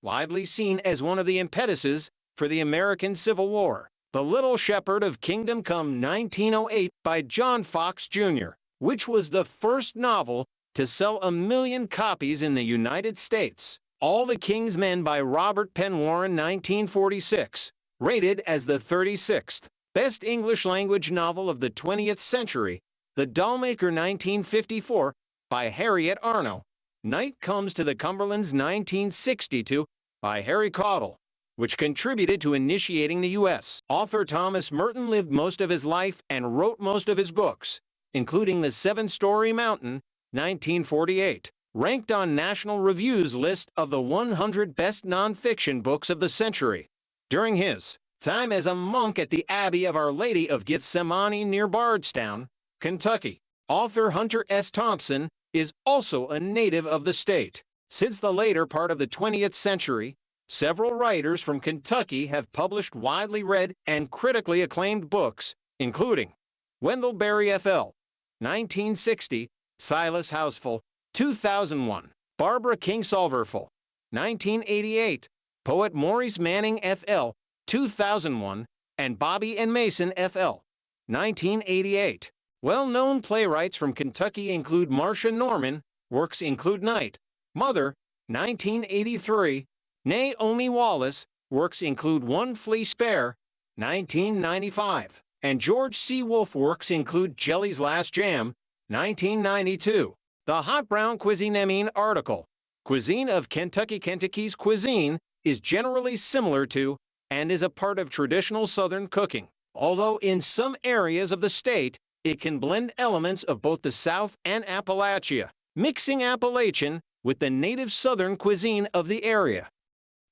widely seen as one of the impetuses for the American Civil War. The Little Shepherd of Kingdom Come, 1908, by John Fox Jr., which was the first novel to sell 1 million copies in the United States. All the King's Men by Robert Penn Warren, 1946, rated as the 36th best English language novel of the 20th century. The Dollmaker, 1954, by Harriet Arno. Night Comes to the Cumberlands, 1962, by Harry Caudill, which contributed to initiating the U.S. Author Thomas Merton lived most of his life and wrote most of his books, including The Seven-Story Mountain, 1948, ranked on National Review's list of the 100 best nonfiction books of the century. During his time as a monk at the Abbey of Our Lady of Gethsemane near Bardstown, Kentucky, author Hunter S. Thompson is also a native of the state. Since the later part of the 20th century, several writers from Kentucky have published widely read and critically acclaimed books, including Wendell Berry F.L., 1960, Silas Houseful, 2001, Barbara Kingsolver F.L., 1988, poet Maurice Manning F.L., 2001, and Bobby and Mason F.L., 1988. Well-known playwrights from Kentucky include Marcia Norman, works include Night, Mother, 1983, Naomi Wallace, works include One Flea Spare, 1995, and George C. Wolfe, works include Jelly's Last Jam, 1992. The Hot Brown Cuisine Mean article. Cuisine of Kentucky. Kentucky's cuisine is generally similar to and is a part of traditional Southern cooking, although in some areas of the state, it can blend elements of both the South and Appalachia, mixing Appalachian with the native Southern cuisine of the area.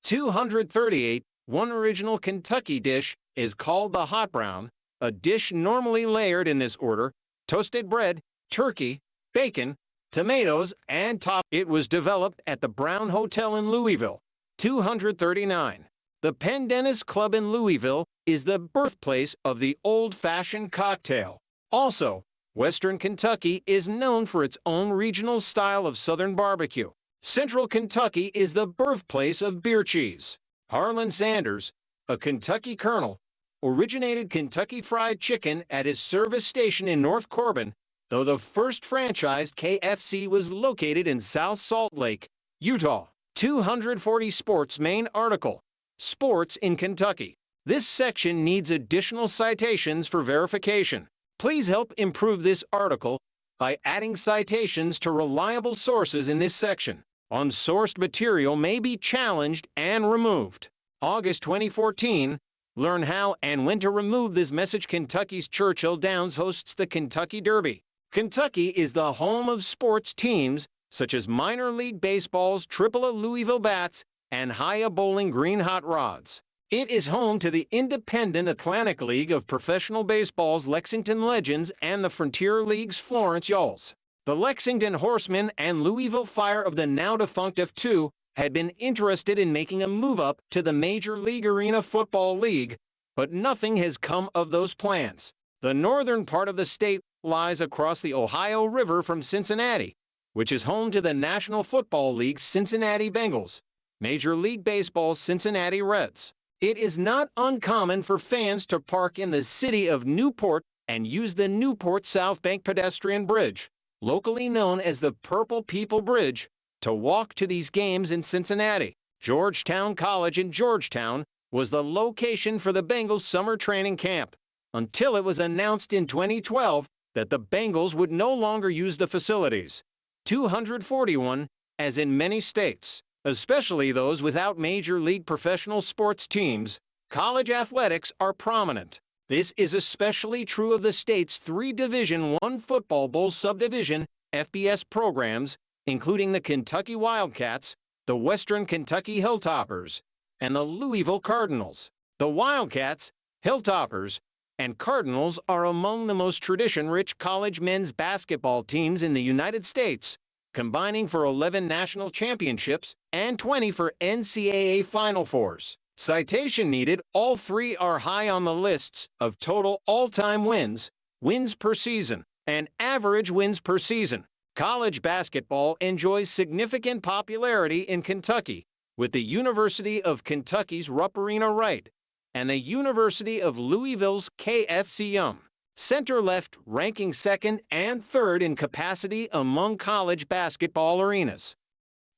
238. One original Kentucky dish is called the hot brown, a dish normally layered in this order: toasted bread, turkey, bacon, tomatoes, and top. It was developed at the Brown Hotel in Louisville. 239. The Pendennis Club in Louisville is the birthplace of the old-fashioned cocktail. Also, Western Kentucky is known for its own regional style of Southern barbecue. Central Kentucky is the birthplace of beer cheese. Harlan Sanders, a Kentucky colonel, originated Kentucky Fried Chicken at his service station in North Corbin, though the first franchised KFC was located in South Salt Lake, Utah. 240 Sports Maine article. Sports in Kentucky. This section needs additional citations for verification. Please help improve this article by adding citations to reliable sources in this section. Unsourced material may be challenged and removed. August 2014. Learn how and when to remove this message. Kentucky's Churchill Downs hosts the Kentucky Derby. Kentucky is the home of sports teams such as minor league baseball's AAA Louisville Bats and High-A Bowling Green Hot Rods. It is home to the Independent Atlantic League of Professional Baseball's Lexington Legends and the Frontier League's Florence Yulls. The Lexington Horsemen and Louisville Fire of the now-defunct F2 had been interested in making a move up to the Major League Arena Football League, but nothing has come of those plans. The northern part of the state lies across the Ohio River from Cincinnati, which is home to the National Football League's Cincinnati Bengals, Major League Baseball's Cincinnati Reds. It is not uncommon for fans to park in the city of Newport and use the Newport South Bank pedestrian bridge, locally known as the Purple People Bridge, to walk to these games in Cincinnati. Georgetown College in Georgetown was the location for the Bengals summer training camp, until it was announced in 2012 that the Bengals would no longer use the facilities. 241, as in many states, especially those without major league professional sports teams, college athletics are prominent. This is especially true of the state's 3 Division I Football Bowl subdivision FBS programs, including the Kentucky Wildcats, the Western Kentucky Hilltoppers, and the Louisville Cardinals. The Wildcats, Hilltoppers, and Cardinals are among the most tradition-rich college men's basketball teams in the United States, combining for 11 national championships and 20 for NCAA Final Fours. Citation needed, all 3 are high on the lists of total all-time wins, wins per season, and average wins per season. College basketball enjoys significant popularity in Kentucky, with the University of Kentucky's Rupp Arena Right and the University of Louisville's KFC center-left ranking 2nd and 3rd in capacity among college basketball arenas.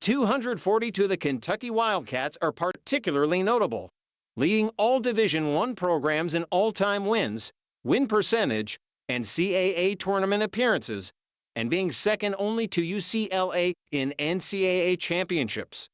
242 of the Kentucky Wildcats are particularly notable, leading all Division I programs in all-time wins, win percentage, and CAA tournament appearances, and being second only to UCLA in NCAA championships.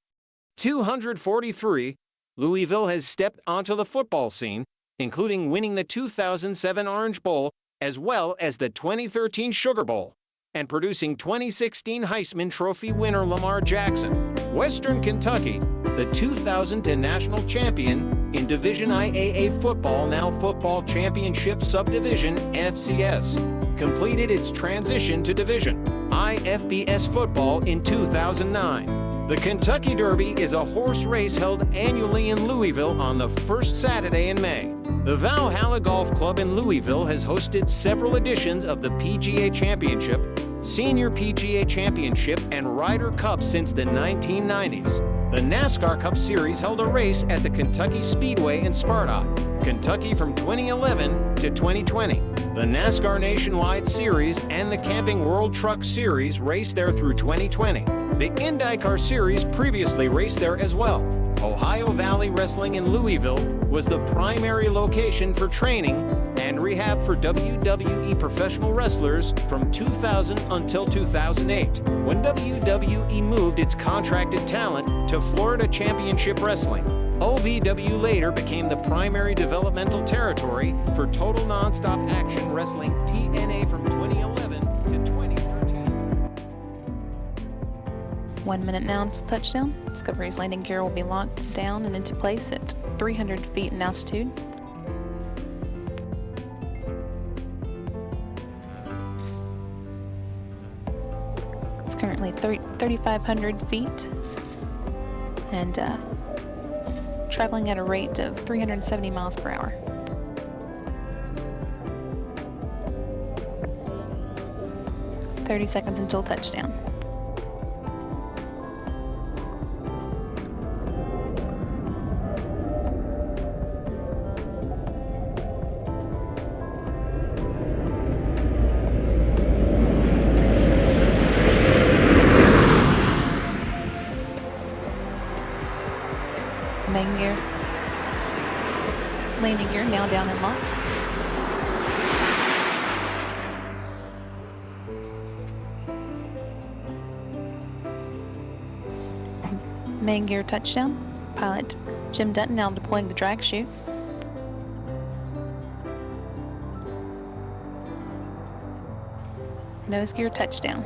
243, Louisville has stepped onto the football scene, including winning the 2007 Orange Bowl as well as the 2013 Sugar Bowl, and producing 2016 Heisman Trophy winner Lamar Jackson. Western Kentucky, the 2010 national champion in Division IAA football, now Football Championship Subdivision FCS, completed its transition to Division I FBS football in 2009. The Kentucky Derby is a horse race held annually in Louisville on the first Saturday in May. The Valhalla Golf Club in Louisville has hosted several editions of the PGA Championship, Senior PGA Championship, and Ryder Cup since the 1990s. The NASCAR Cup Series held a race at the Kentucky Speedway in Sparta, Kentucky from 2011 to 2020. The NASCAR Nationwide Series and the Camping World Truck Series raced there through 2020. The IndyCar Series previously raced there as well. Ohio Valley Wrestling in Louisville was the primary location for training and rehab for WWE professional wrestlers from 2000 until 2008, when WWE moved its contracted talent to Florida Championship Wrestling. OVW later became the primary developmental territory for Total Nonstop Action Wrestling TNA from 2011 to 2013. 1 minute now to touchdown. Discovery's landing gear will be locked down and into place at 300 feet in altitude. It's currently 3,500 feet and traveling at a rate of 370 miles per hour. "30 seconds until touchdown." Landing gear now down and locked. Main gear touchdown. Pilot Jim Dutton now deploying the drag chute. Nose gear touchdown.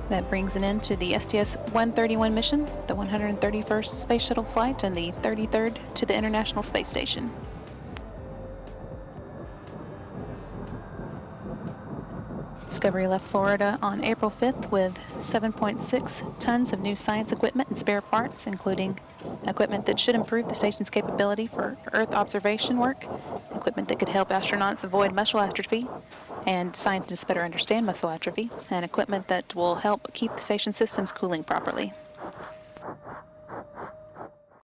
That brings an end to the STS-131 mission, the 131st Space Shuttle flight, and the 33rd to the International Space Station. Discovery left Florida on April 5th with 7.6 tons of new science equipment and spare parts, including equipment that should improve the station's capability for Earth observation work, equipment that could help astronauts avoid muscle atrophy, and scientists better understand muscle atrophy, and equipment that will help keep the station systems cooling properly.